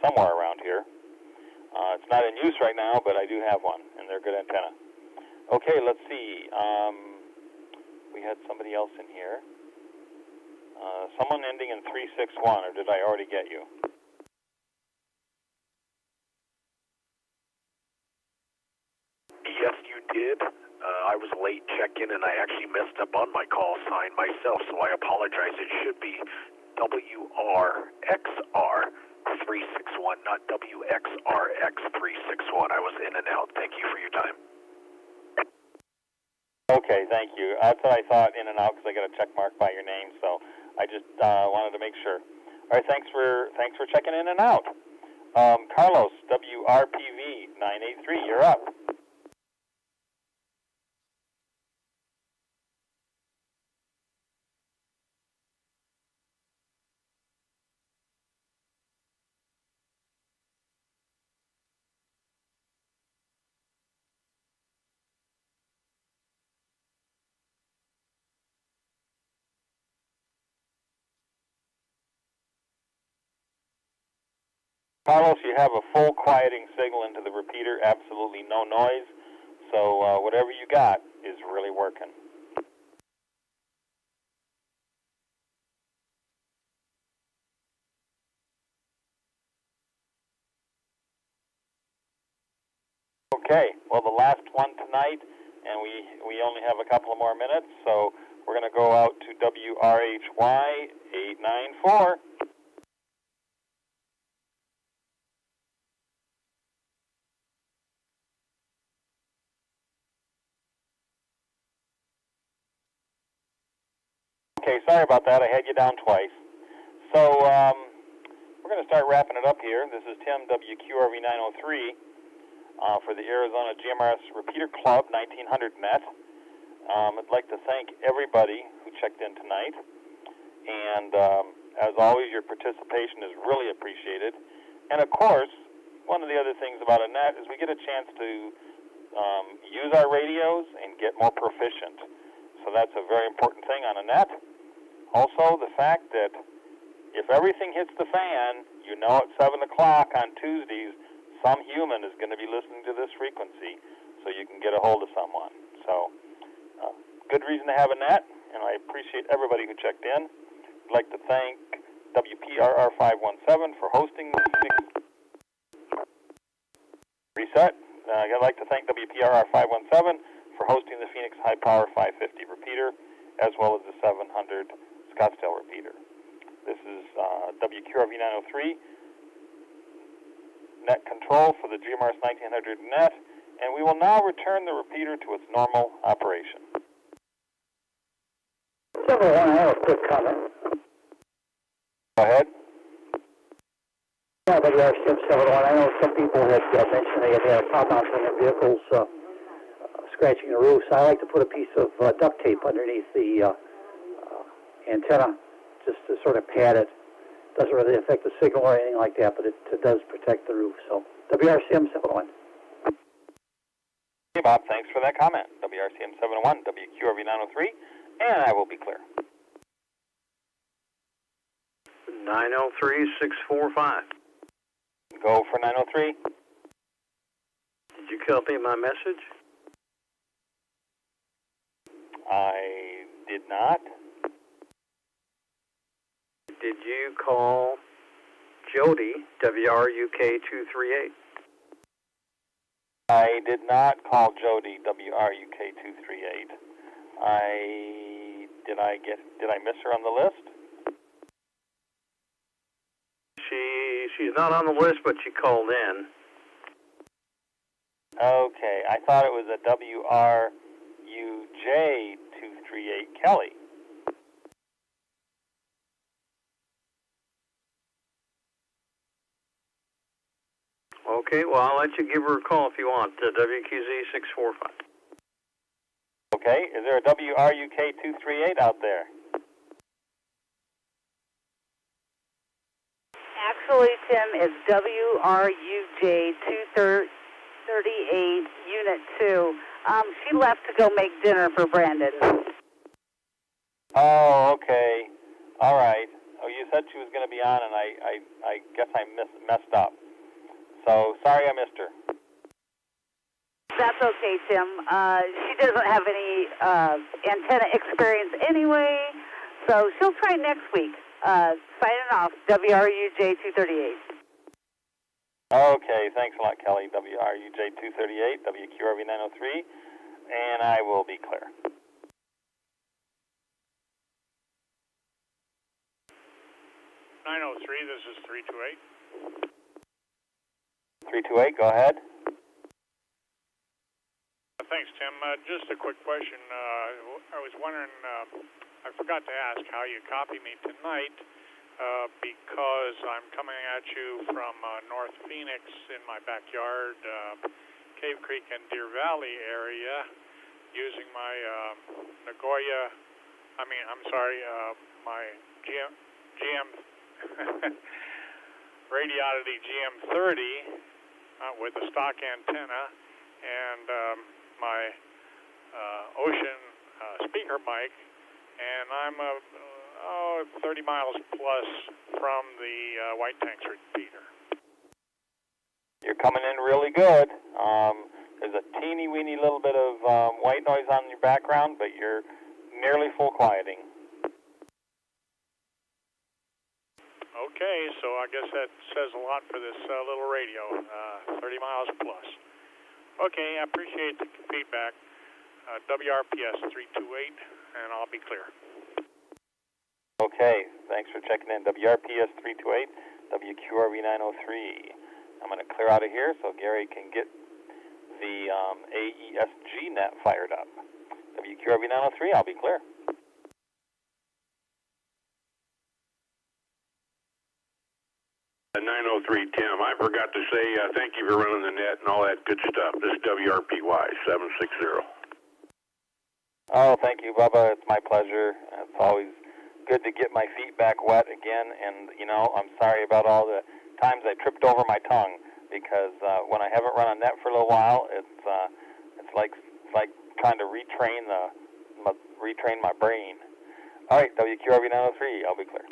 Speaker 1: somewhere around here. It's not in use right now, but I do have one, and they're a good antenna. Okay, let's see. We had somebody else in here. Someone ending in 361, or did I already get you?
Speaker 3: Yes, you did. I was late check-in, and I actually messed up on my call sign myself, so I apologize. It should be WRXR 361, not WXRX 361. I was in and out. Thank you for your time.
Speaker 1: Okay, thank you. That's what I thought, in and out, because I got a check mark by your name, so I just wanted to make sure. All right, thanks for checking in and out. Carlos, WRPV 983, you're up. Carlos, you have a full quieting signal into the repeater, absolutely no noise, so whatever you got is really working. Okay, well, the last one tonight, and we only have a couple of more minutes, so we're going to go out to WRHY 894. Okay, sorry about that. I had you down twice. So we're going to start wrapping it up here. This is Tim, WQRV 903, for the Arizona GMRS Repeater Club 1900 Net. I'd like to thank everybody who checked in tonight. And as always, your participation is really appreciated. And of course, one of the other things about a net is we get a chance to use our radios and get more proficient. So that's a very important thing on a net. Also, the fact that if everything hits the fan, you know at 7 o'clock on Tuesdays, some human is going to be listening to this frequency, so you can get a hold of someone. So, good reason to have a net, and I appreciate everybody who checked in. I'd like to thank WPRR 517 for hosting the Phoenix Reset. I'd like to thank WPRR 517 for hosting the Phoenix High Power 550 repeater, as well as the 700 Scottsdale repeater. This is WQRV 903 net control for the GMRS 1900 net, and we will now return the repeater to its normal operation.
Speaker 18: 701, I have a quick comment.
Speaker 1: Go ahead.
Speaker 18: Yeah, WRCM 701, I know some people had mentioned they had problems on their vehicles scratching the roofs. I like to put a piece of duct tape underneath the antenna just to sort of pad it. Doesn't really affect the signal or anything like that, but it does protect the roof. So, WRCM 701.
Speaker 1: Hey, Bob, thanks for that comment. WRCM 701, WQRV 903, and I will be clear.
Speaker 2: 903-645.
Speaker 1: Go for 903.
Speaker 2: Did you copy my message?
Speaker 1: I did not.
Speaker 2: Did you call Jody, WRUK 238?
Speaker 1: I did not call Jody, WRUK 238. Did I miss her on the list?
Speaker 2: She's not on the list, but she called in.
Speaker 1: Okay, I thought it was a WRUJ 238 Kelly.
Speaker 2: Okay, well, I'll let you give her a call if you want, WQZ 645.
Speaker 1: Okay, is there a WRUK 238 out there?
Speaker 13: Actually, Tim, it's WRUJ 238 Unit 2. She left to go make dinner for Brandon.
Speaker 1: Oh, okay. All right. Oh, you said she was going to be on, and I guess I messed up. So sorry I missed her.
Speaker 13: That's okay, Tim. She doesn't have any antenna experience anyway, so she'll try next week. Signing off, WRUJ238.
Speaker 1: Okay, thanks a lot, Kelly. WRUJ238, WQRV 903, and I will be clear.
Speaker 9: This is 328.
Speaker 1: 328, go ahead.
Speaker 9: Thanks, Tim. Just a quick question. I was wondering, I forgot to ask how you copy me tonight because I'm coming at you from North Phoenix in my backyard, Cave Creek and Deer Valley area, using my my GM Radioddity GM30 with a stock antenna and my Ocean speaker mic, and I'm 30 miles plus from the White Tanks repeater.
Speaker 1: You're coming in really good. There's a teeny weeny little bit of white noise on your background, but you're nearly full quieting.
Speaker 9: Okay, so I guess that says a lot for this little radio, 30 miles plus. Okay, I appreciate the feedback. WRPS 328, and I'll be clear.
Speaker 1: Okay, thanks for checking in. WRPS 328, WQRV 903. I'm going to clear out of here so Gary can get the AESG net fired up. WQRV 903, I'll be clear.
Speaker 8: Uh, 903, Tim. I forgot to say thank you for running the net and all that good stuff. This is WRPY 760.
Speaker 1: Oh, thank you, Bubba. It's my pleasure. It's always good to get my feet back wet again. And, you know, I'm sorry about all the times I tripped over my tongue because when I haven't run a net for a little while, it's like trying to retrain my brain. All right, WQRV 903, I'll be clear.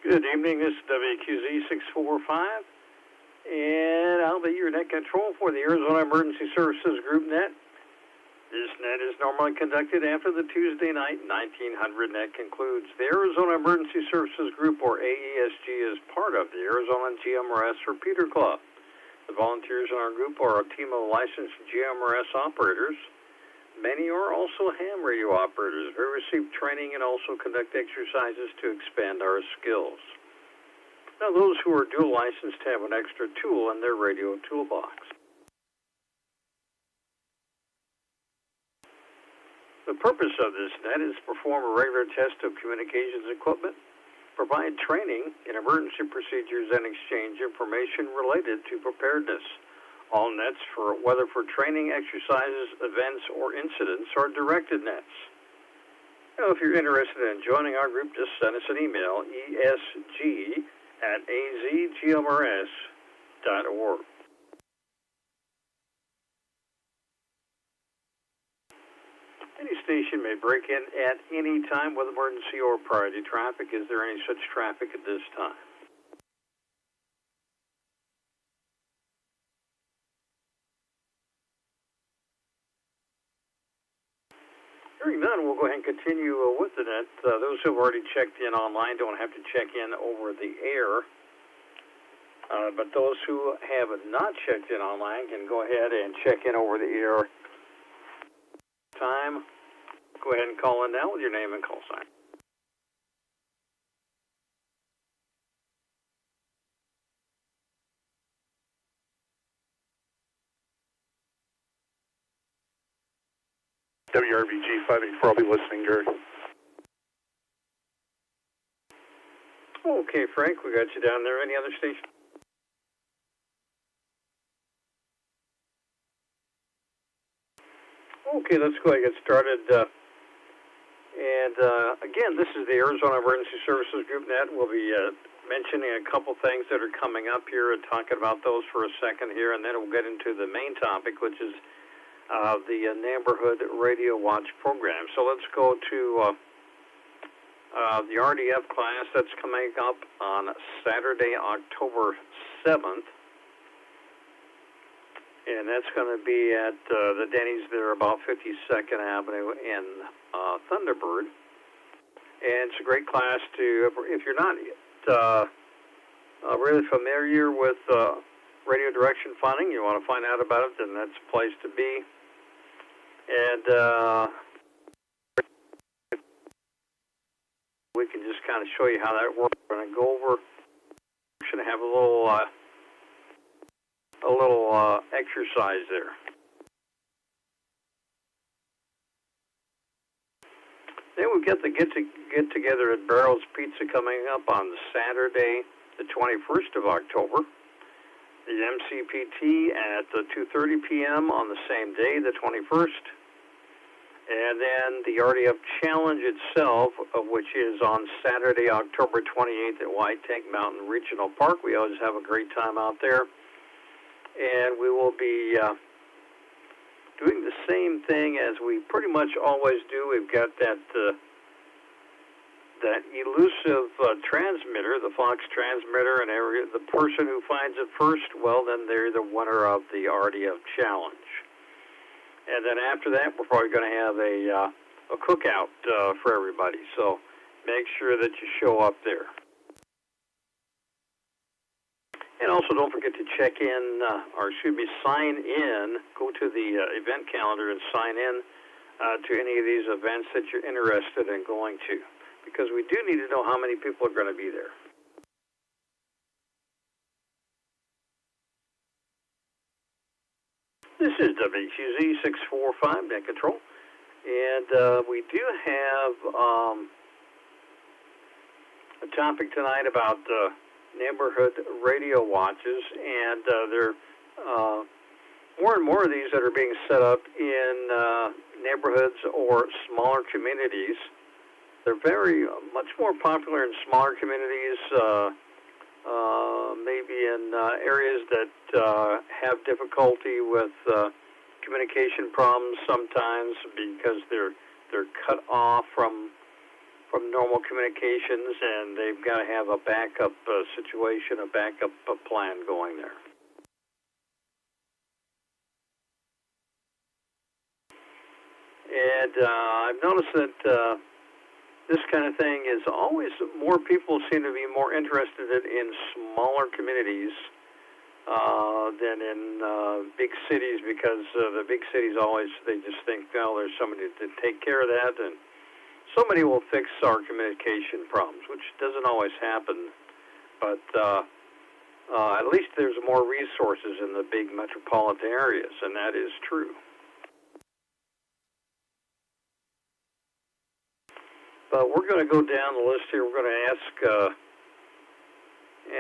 Speaker 2: Good evening, this is WQZ 645, and I'll be your net control for the Arizona Emergency Services Group Net. This net is normally conducted after the Tuesday night 1900 net concludes. The Arizona Emergency Services Group, or AESG, is part of the Arizona GMRS Repeater Club. The volunteers in our group are a team of licensed GMRS operators. Many are also ham radio operators who receive training and also conduct exercises to expand our skills. Now, those who are dual licensed have an extra tool in their radio toolbox. The purpose of this net is to perform a regular test of communications equipment, provide training in emergency procedures, and exchange information related to preparedness. All nets, whether for training, exercises, events, or incidents, are directed nets. Now, if you're interested in joining our group, just send us an email, esg@azgmrs.org. Any station may break in at any time with emergency or priority traffic. Is there any such traffic at this time? Hearing none, we'll go ahead and continue with the net. Those who have already checked in online don't have to check in over the air. But those who have not checked in online can go ahead and check in over the air. Time. Go ahead and call in now with your name and call sign.
Speaker 20: WRVG 584, I'll be listening, Gary.
Speaker 2: Okay, Frank, we got you down there. Any other station? Okay, let's go ahead and get started. Again, this is the Arizona Emergency Services Group Net. We'll be mentioning a couple things that are coming up here and talking about those for a second here, and then we'll get into the main topic, which is the Neighborhood Radio Watch program. So let's go to the RDF class that's coming up on Saturday, October 7th. And that's going to be at the Denny's there, about 52nd Avenue in Thunderbird. And it's a great class to, if you're not really familiar with radio direction funding, you want to find out about it, then that's a place to be. And we can just kind of show you how that works. We're going to go over, we're going to have a little exercise there. Then we've got the get together at Barrel's Pizza coming up on Saturday, the 21st of October. The MCPT at 2:30 p.m. on the same day, the 21st. And then the RDF Challenge itself, which is on Saturday, October 28th at White Tank Mountain Regional Park. We always have a great time out there. And we will be doing the same thing as we pretty much always do. We've got that elusive transmitter, the Fox transmitter, and the person who finds it first, well, then they're the winner of the RDF Challenge. And then after that, we're probably going to have a cookout for everybody. So make sure that you show up there. And also don't forget to check in, sign in, go to the event calendar and sign in to any of these events that you're interested in going to. Because we do need to know how many people are going to be there. This is WQZ 645 Net Control. And we do have a topic tonight about neighborhood radio watches, and there are more and more of these that are being set up in neighborhoods or smaller communities. They're very much more popular in smaller communities, maybe in areas that have difficulty with communication problems sometimes because they're cut off from from normal communications, and they've got to have a backup situation, a backup plan going there. And I've noticed that this kind of thing is always, more people seem to be more interested in smaller communities than in big cities, because the big cities always, they just think, well, there's somebody to take care of that, and somebody will fix our communication problems, which doesn't always happen. But at least there's more resources in the big metropolitan areas, and that is true. But we're going to go down the list here. We're going to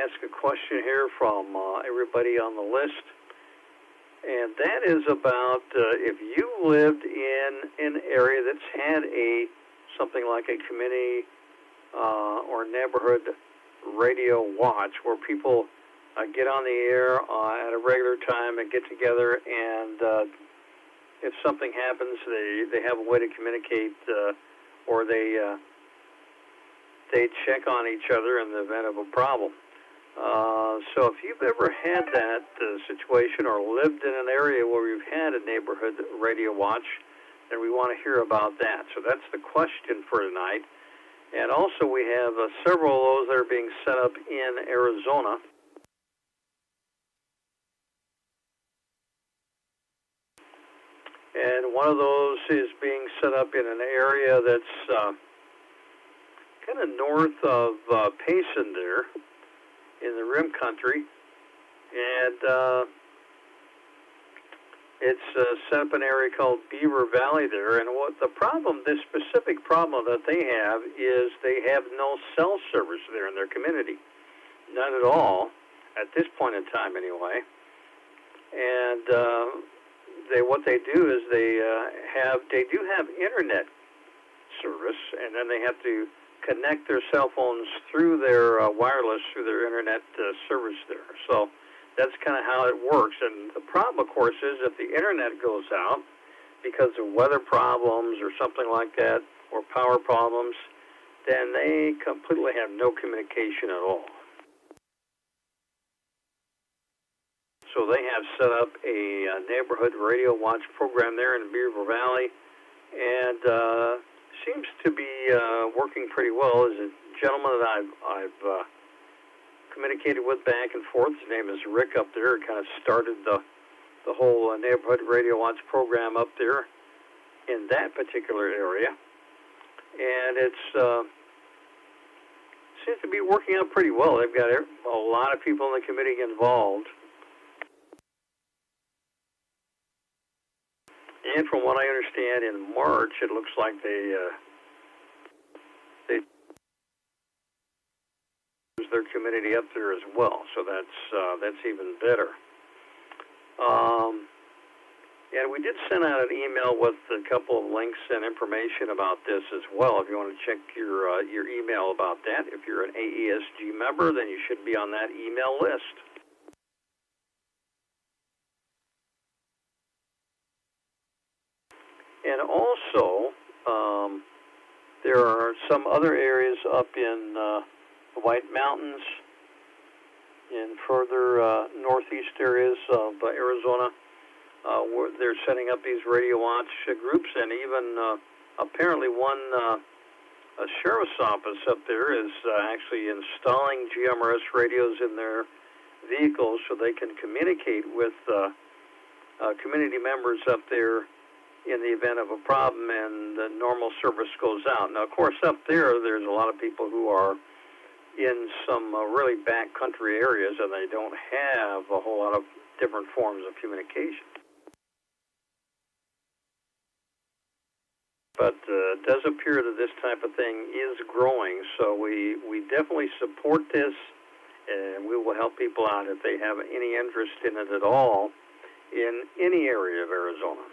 Speaker 2: ask a question here from everybody on the list, and that is about if you lived in an area that's had something like a community or neighborhood radio watch, where people get on the air at a regular time and get together, and if something happens, they have a way to communicate, or they check on each other in the event of a problem. So if you've ever had that situation, or lived in an area where you've had a neighborhood radio watch, then we want to hear about that. So that's the question for tonight. And also we have several of those that are being set up in Arizona. And one of those is being set up in an area that's kind of north of Payson there, in the Rim Country. And it's set up an area called Beaver Valley there. And what the problem, this specific problem that they have, is they have no cell service there in their community. None at all, at this point in time anyway. And what they do is they do have internet service, and then they have to connect their cell phones through their wireless, through their internet service there. So that's kind of how it works. And the problem, of course, is if the internet goes out because of weather problems or something like that, or power problems, then they completely have no communication at all. So they have set up a neighborhood radio watch program there in Beaver Valley, and seems to be working pretty well. There's a gentleman that I've communicated with back and forth. His name is Rick up there. He kind of started the whole neighborhood radio watch program up there in that particular area, and it's seems to be working out pretty well. They've got a lot of people in the committee involved. And from what I understand, in March, it looks like they use their community up there as well. So that's even better. And we did send out an email with a couple of links and information about this as well. If you want to check your email about that, if you're an AESG member, then you should be on that email list. And also, there are some other areas up in the White Mountains, in further northeast areas of Arizona, where they're setting up these radio watch groups, and even apparently one a sheriff's office up there is actually installing GMRS radios in their vehicles so they can communicate with community members up there in the event of a problem and the normal service goes out. Now, of course, up there's a lot of people who are in some really back country areas, and they don't have a whole lot of different forms of communication. But it does appear that this type of thing is growing, so we definitely support this, and we will help people out if they have any interest in it at all in any area of Arizona.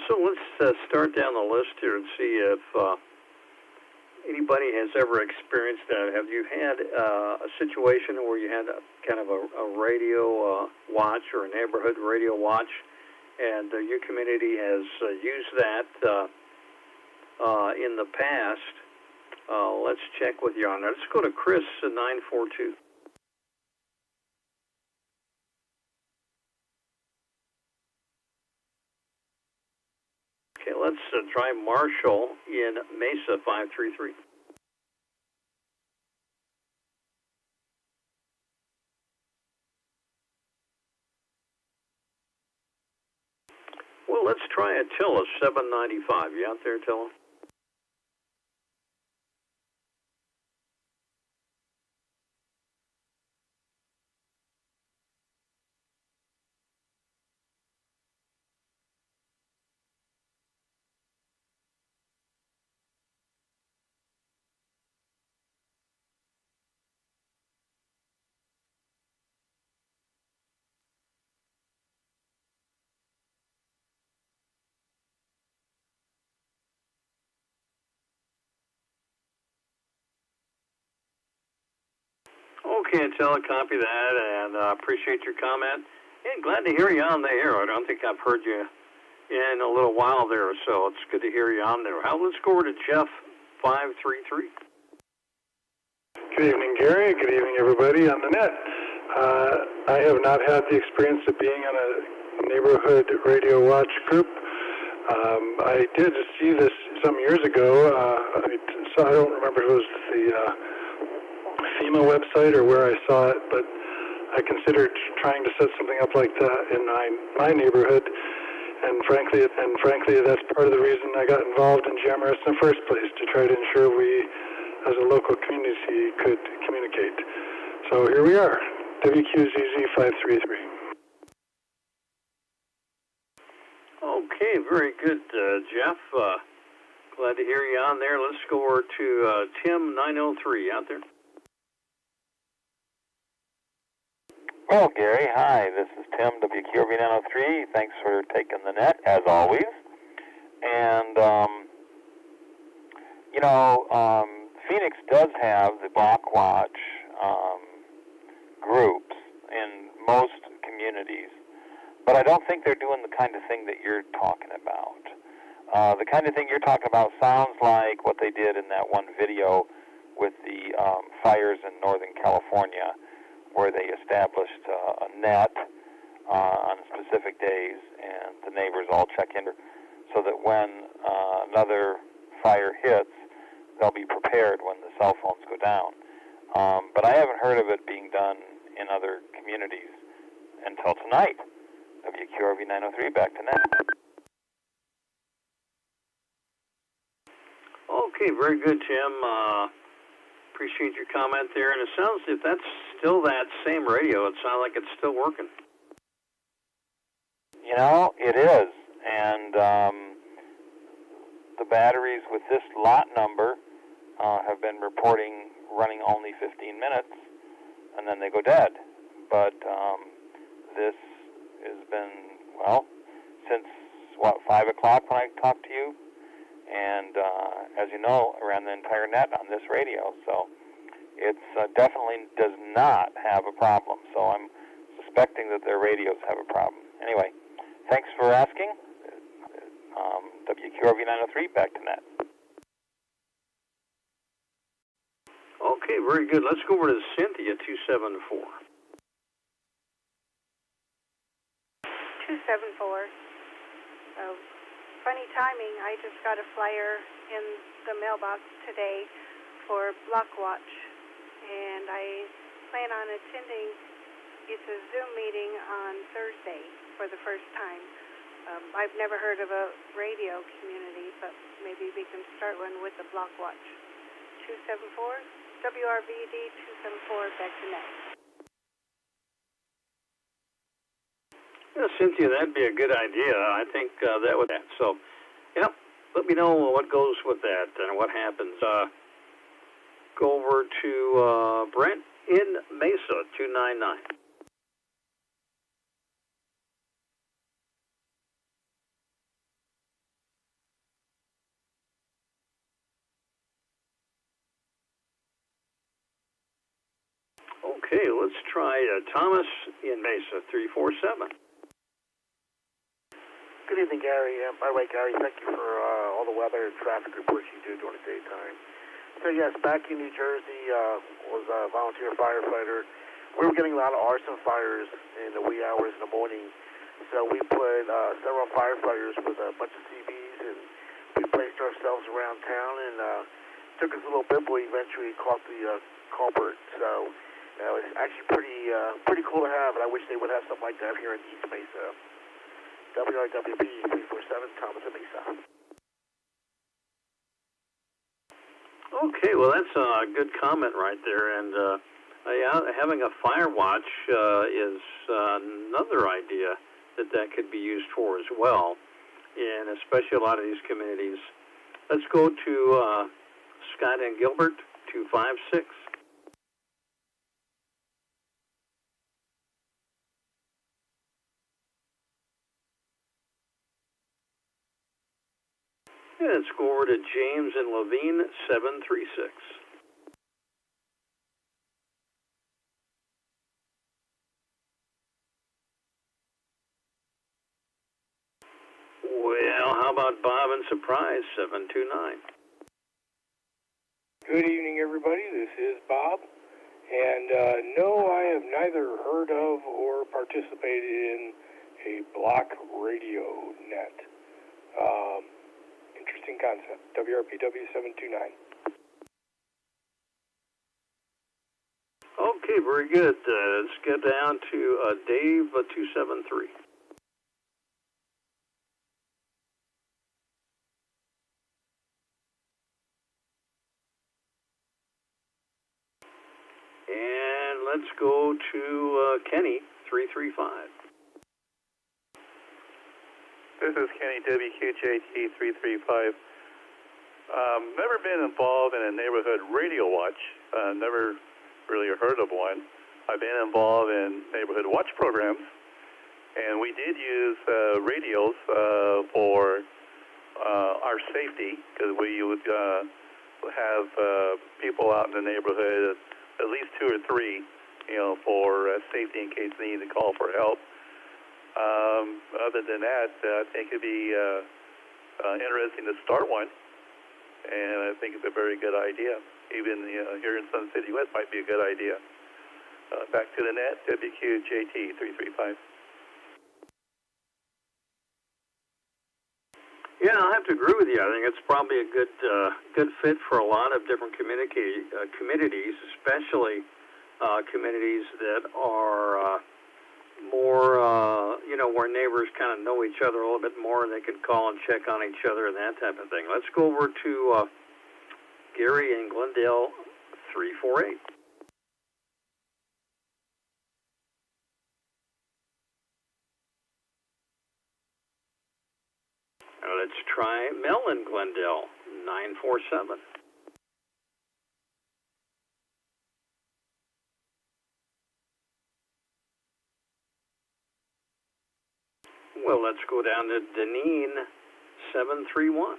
Speaker 2: So let's start down the list here and see if anybody has ever experienced that. Have you had a situation where you had kind of a radio watch or a neighborhood radio watch, and your community has used that in the past. Let's check with you on that. Let's go to Chris 942. Okay, let's try Marshall in Mesa 533. Well, let's try Attila 795. You out there, Attila? Okay, Attila, copy that, and appreciate your comment. And glad to hear you on the air. I don't think I've heard you in a little while there, so it's good to hear you on there. Let's go over to Jeff 533.
Speaker 7: Good evening, Gary. Good evening, everybody on the net. I have not had the experience of being on a neighborhood radio watch group. I did see this some years ago. I don't remember if it was the FEMA website or where I saw it, but I considered trying to set something up like that in my neighborhood. And frankly, that's part of the reason I got involved in GMRS in the first place, to try to ensure we, as a local community, could communicate. So here we are, WQZZ 533.
Speaker 2: Okay, very good, Jeff. Glad to hear you on there. Let's go over to Tim 903 out there.
Speaker 1: Well, Gary, hi. This is Tim, WQRV 903. Thanks for taking the net, as always. And, Phoenix does have the block watch groups in most communities, but I don't think they're doing the kind of thing that you're talking about. The kind of thing you're talking about sounds like what they did in that one video with the fires in Northern California, where they established a net on specific days, and the neighbors all check in so that when another fire hits, they'll be prepared when the cell phones go down. But I haven't heard of it being done in other communities until tonight. WQRV 903, back to net.
Speaker 2: Okay, very good, Tim. Appreciate your comment there. And it sounds, if that's still that same radio, it sounds like it's still working.
Speaker 1: You know, it is. And the batteries with this lot number have been reporting running only 15 minutes, and then they go dead. But this has been, well, since, 5 o'clock when I talked to you? And as you know, I ran the entire net on this radio, so it definitely does not have a problem. So I'm suspecting that their radios have a problem. Anyway, thanks for asking. WQRV 903, back to net.
Speaker 2: Okay, very good. Let's go over to Cynthia 274.
Speaker 11: 274. Funny timing. I just got a flyer in the mailbox today for Block Watch, and I plan on attending. It's a Zoom meeting on Thursday for the first time. I've never heard of a radio community, but maybe we can start one with the Block Watch. 274, WRVD 274, back to net.
Speaker 2: Yeah, Cynthia, that'd be a good idea. I think that would. So, let me know what goes with that and what happens. Go over to Brent in Mesa 299. Okay, let's try Thomas in Mesa 347.
Speaker 17: Good evening, Gary. By the way, Gary, thank you for all the weather and traffic reports you do during the daytime. So, yes, back in New Jersey, was a volunteer firefighter. We were getting a lot of arson fires in the wee hours in the morning. So we put several firefighters with a bunch of CBs, and we placed ourselves around town, and it took us a little bit, but we eventually caught the culprit. So it was actually pretty cool to have, and I wish they would have something like that here in East Mesa. WRWP 347, Thomas and Mesa.
Speaker 2: Okay, well, that's a good comment right there. And having a fire watch is another idea that could be used for as well, and especially a lot of these communities. Let's go to Scott and Gilbert, 256. And let's go over to James and Levine, 736. Well, how about Bob and Surprise, 729?
Speaker 5: Good evening, everybody. This is Bob. And no, I have neither heard of or participated in a block radio net. Interesting concept. WRPW 729.
Speaker 2: Okay, very good. Let's get down to Dave, 273. And let's go to Kenny, 335.
Speaker 20: This is Kenny, WQJT 335. Never been involved in a neighborhood radio watch. Never really heard of one. I've been involved in neighborhood watch programs, and we did use radios for our safety, because we would have people out in the neighborhood, at least 2 or 3, for safety in case they need to call for help. Other than that, I think it'd be interesting to start one, and I think it's a very good idea. Even here in Sun City West might be a good idea. Back to the net, WQJT 335.
Speaker 2: Yeah, I have to agree with you. I think it's probably a good fit for a lot of different communities, especially communities that are more, where neighbors kind of know each other a little bit more, and they can call and check on each other and that type of thing. Let's go over to Gary in Glendale, 348. Let's try Mel in Glendale, 947. Well, let's go down to Deneen, 731.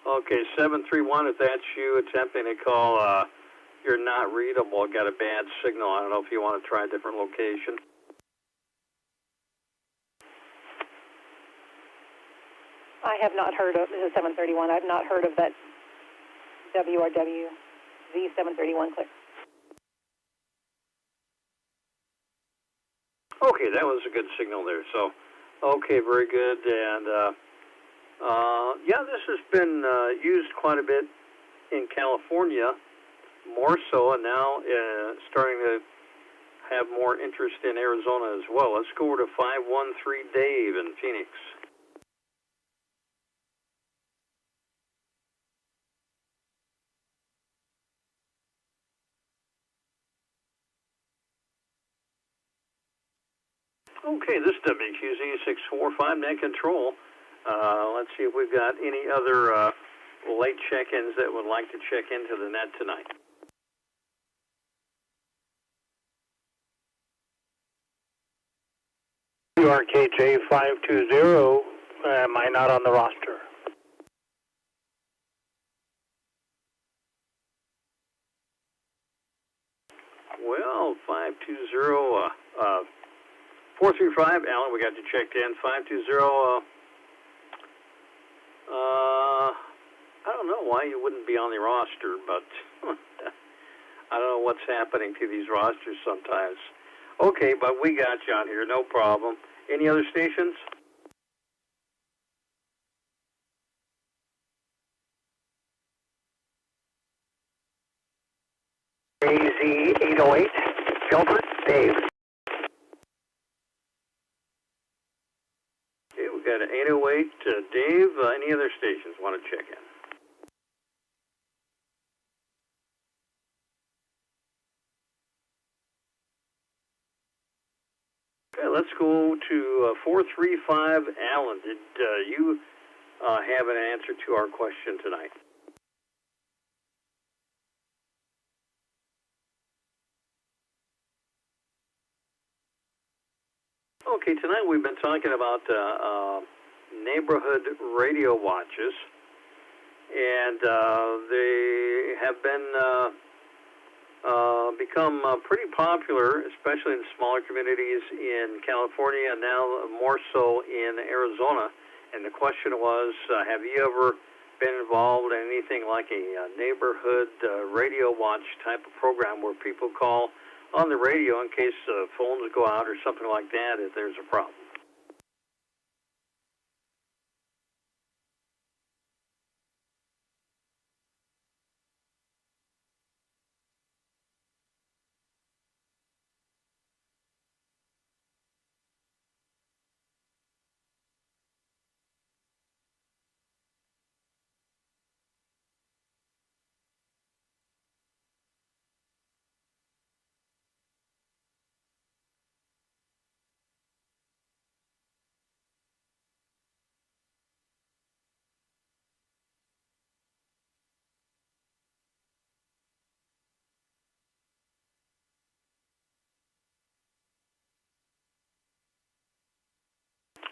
Speaker 2: Okay, 731, if that's you attempting to call, you're not readable, got a bad signal. I don't know if you want to try a different location.
Speaker 19: I have not heard of, this is 731, I've not heard of that WRW Z731 click.
Speaker 2: Okay, that was a good signal there. So, okay, very good. And, yeah, this has been used quite a bit in California, more so, and now starting to have more interest in Arizona as well. Let's go over to 513 Dave in Phoenix. Okay, this is WQZ645 net control. Let's see if we've got any other late check-ins that would like to check into the net tonight.
Speaker 10: WRKJ 520, am I not on the roster?
Speaker 2: Well, 520, 435, Alan, we got you checked in. 520, I don't know why you wouldn't be on the roster, but I don't know what's happening to these rosters sometimes. Okay, but we got you on here, no problem. Any other stations?
Speaker 18: AZ808, Gilbert, Dave.
Speaker 2: Okay, we got an 808, Dave. Any other stations want to check in? Okay, let's go to 435, Alan. Did you have an answer to our question tonight? Okay, tonight we've been talking about neighborhood radio watches, and they have been become pretty popular, especially in smaller communities in California, and now more so in Arizona. And the question was, have you ever been involved in anything like a neighborhood radio watch type of program where people call on the radio in case phones go out or something like that if there's a problem?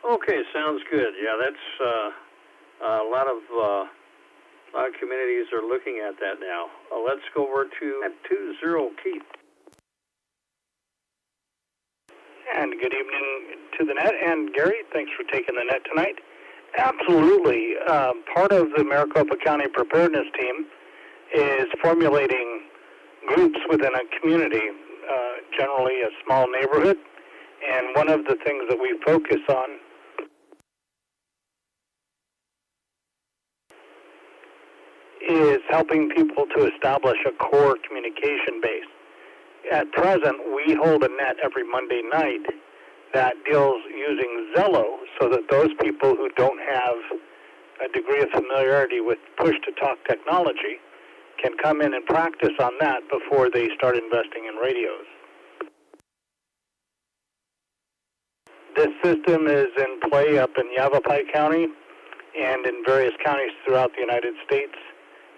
Speaker 2: Okay, sounds good. Yeah, that's a lot of communities are looking at that now. Let's go over to 20 Keith.
Speaker 10: And good evening to the Net. And Gary, thanks for taking the Net tonight. Absolutely. Part of the Maricopa County Preparedness Team is formulating groups within a community, generally a small neighborhood. And one of the things that we focus on is helping people to establish a core communication base. At present, we hold a Net every Monday night that deals using Zello so that those people who don't have a degree of familiarity with push-to-talk technology can come in and practice on that before they start investing in radios. This system is in play up in Yavapai County and in various counties throughout the United States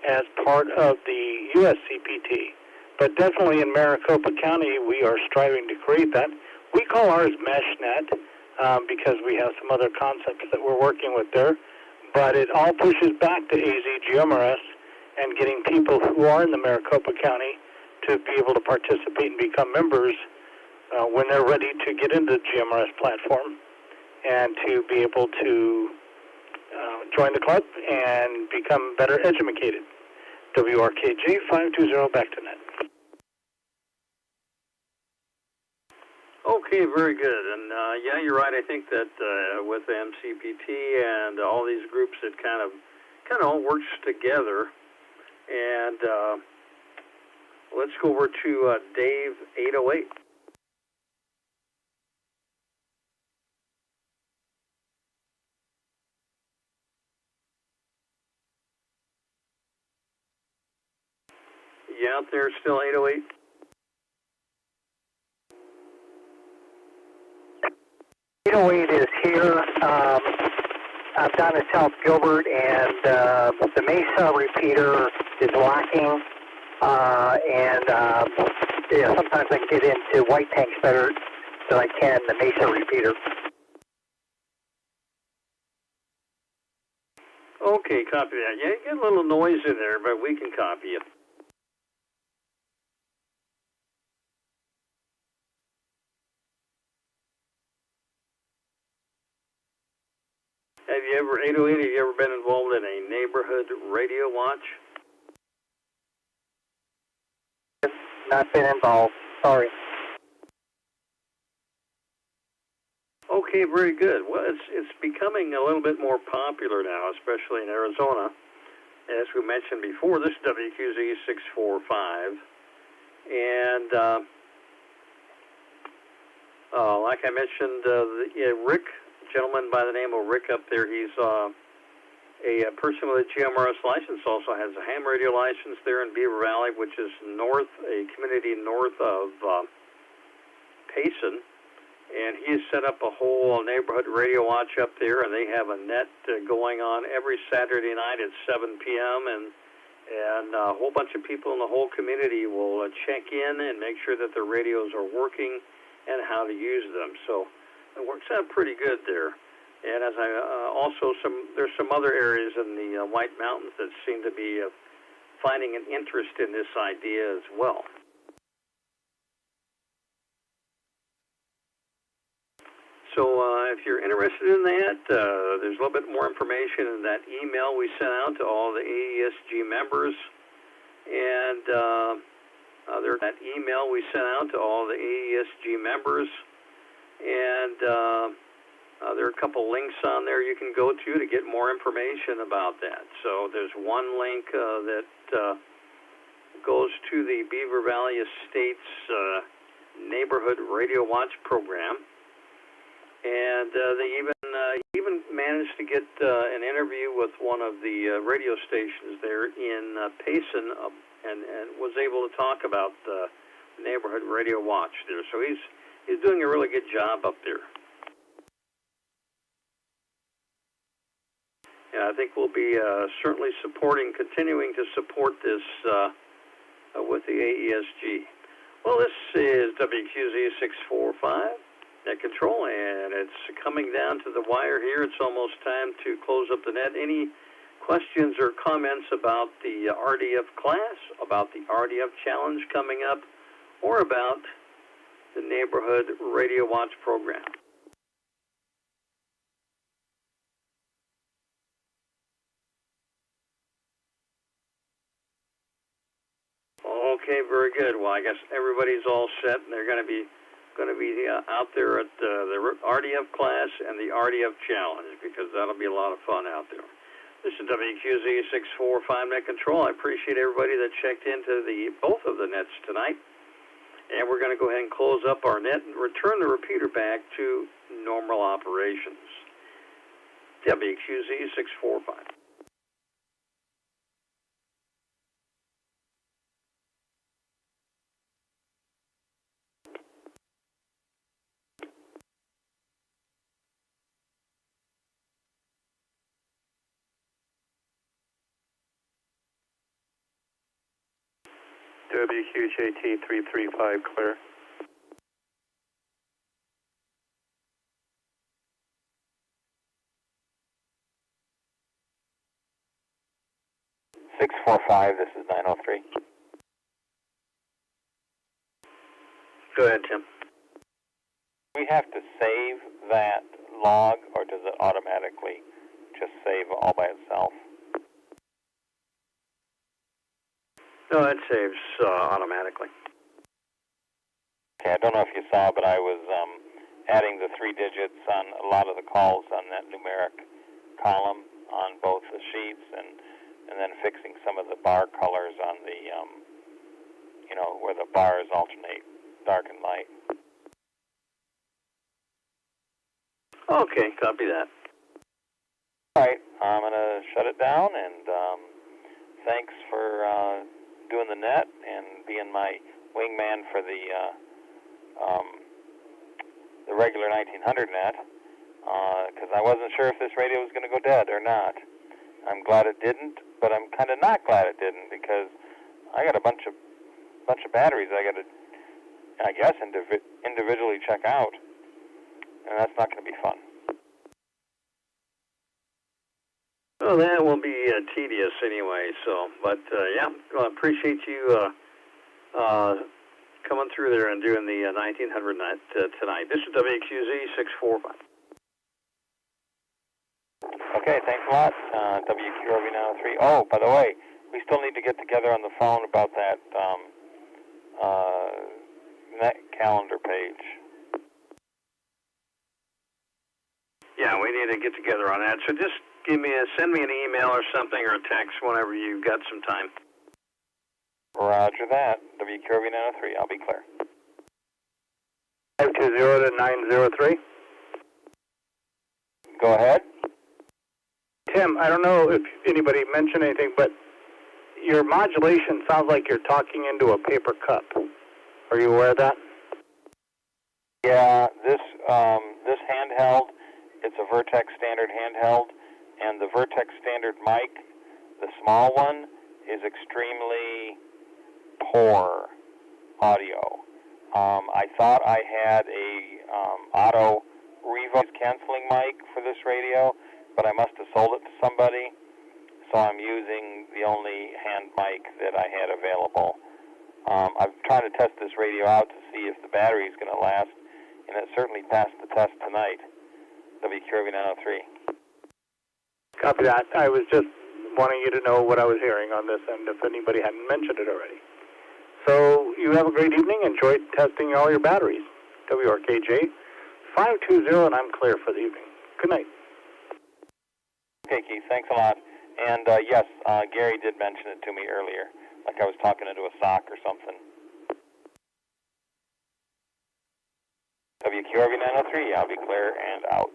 Speaker 10: as part of the USCPT. But definitely in Maricopa County, we are striving to create that. We call ours MeshNet because we have some other concepts that we're working with there. But it all pushes back to AZGMRS and getting people who are in the Maricopa County to be able to participate and become members when they're ready to get into the GMRS platform and to be able to join the club and become better educated. WRKJ 520, back to Net.
Speaker 2: Okay, very good. And yeah, you're right. I think that with MCPT and all these groups, it kind of all works together. And let's go over to Dave 808. You out there still, 808?
Speaker 18: Is here. I'm down in South Gilbert, and the Mesa repeater is lacking. Yeah, sometimes I can get into white tanks better than I can the Mesa repeater.
Speaker 2: Okay, copy that. Yeah, you get a little noise in there, but we can copy it. Have you ever, 808, have you ever been involved in a neighborhood radio watch?
Speaker 10: Not been involved. Sorry.
Speaker 2: Okay, very good. Well, it's becoming a little bit more popular now, especially in Arizona. As we mentioned before, this is WQZ 645, and like I mentioned, Rick, a gentleman by the name of Rick up there, he's a person with a GMRS license, also has a ham radio license there in Beaver Valley, which is a community north of Payson. And he has set up a whole neighborhood radio watch up there, and they have a net going on every Saturday night at 7 p.m. And a whole bunch of people in the whole community will check in and make sure that their radios are working and how to use them. So it works out pretty good there. And as I there's some other areas in the White Mountains that seem to be finding an interest in this idea as well. So if you're interested in that, there's a little bit more information in that email we sent out to all the AESG members. And that email we sent out to all the AESG members. And there are a couple links on there you can go to get more information about that. So there's one link that goes to the Beaver Valley Estates Neighborhood Radio Watch Program. And they even managed to get an interview with one of the radio stations there in Payson, and was able to talk about the neighborhood radio watch there. So he's doing a really good job up there. Yeah, I think we'll be certainly continuing to support this with the AESG. Well, this is WQZ 645. Net control, and it's coming down to the wire here. It's almost time to close up the net. Any questions or comments about the RDF class, about the RDF challenge coming up, or about the neighborhood radio watch program? Okay, very good. Well, I guess everybody's all set, and they're going to be out there at the RDF class and the RDF challenge, because that'll be a lot of fun out there. This is WQZ 645 Net Control. I appreciate everybody that checked into both of the nets tonight. And we're going to go ahead and close up our net and return the repeater back to normal operations. WQZ 645.
Speaker 20: WQJT 335, clear.
Speaker 1: This is 903.
Speaker 2: Go ahead, Tim.
Speaker 1: Do we have to save that log, or does it automatically just save all by itself?
Speaker 2: No, it saves automatically.
Speaker 1: Okay, I don't know if you saw, but I was adding the 3 digits on a lot of the calls on that numeric column on both the sheets, and then fixing some of the bar colors on the, where the bars alternate dark and light.
Speaker 2: Okay, copy that.
Speaker 1: All right, I'm going to shut it down, and thanks for doing the net and being my wingman for the regular 1900 net, because I wasn't sure if this radio was going to go dead or not. I'm glad it didn't, but I'm kind of not glad it didn't, because I got a bunch of batteries I got to, I guess, individually check out, and that's not going to be fun.
Speaker 2: Well, that will be tedious anyway. So, but yeah, well, appreciate you coming through there and doing the 1900 net tonight. This is WQZ 645.
Speaker 1: Okay, thanks a lot. WQRV 903. Oh, by the way, we still need to get together on the phone about that net calendar page.
Speaker 2: Yeah, we need to get together on that. So just send me an email or something or a text whenever you've got some time.
Speaker 1: Roger that. WQRV 903. I'll be clear.
Speaker 10: 520 to 903.
Speaker 1: Go ahead.
Speaker 10: Tim, I don't know if anybody mentioned anything, but your modulation sounds like you're talking into a paper cup. Are you aware of that?
Speaker 1: Yeah, this handheld, it's a Vertex standard handheld, and the Vertex standard mic, the small one, is extremely poor audio. I thought I had a auto reverb canceling mic for this radio, but I must have sold it to somebody, so I'm using the only hand mic that I had available. I'm trying to test this radio out to see if the battery is going to last, and it certainly passed the test tonight. WQRV 903.
Speaker 10: Copy that. I was just wanting you to know what I was hearing on this end, if anybody hadn't mentioned it already. So you have a great evening. Enjoy testing all your batteries. WRKJ 520, and I'm clear for the evening. Good night.
Speaker 1: Okay, Keith, thanks a lot. And yes, Gary did mention it to me earlier, like I was talking into a sock or something. WQRV 903, I'll be clear and out.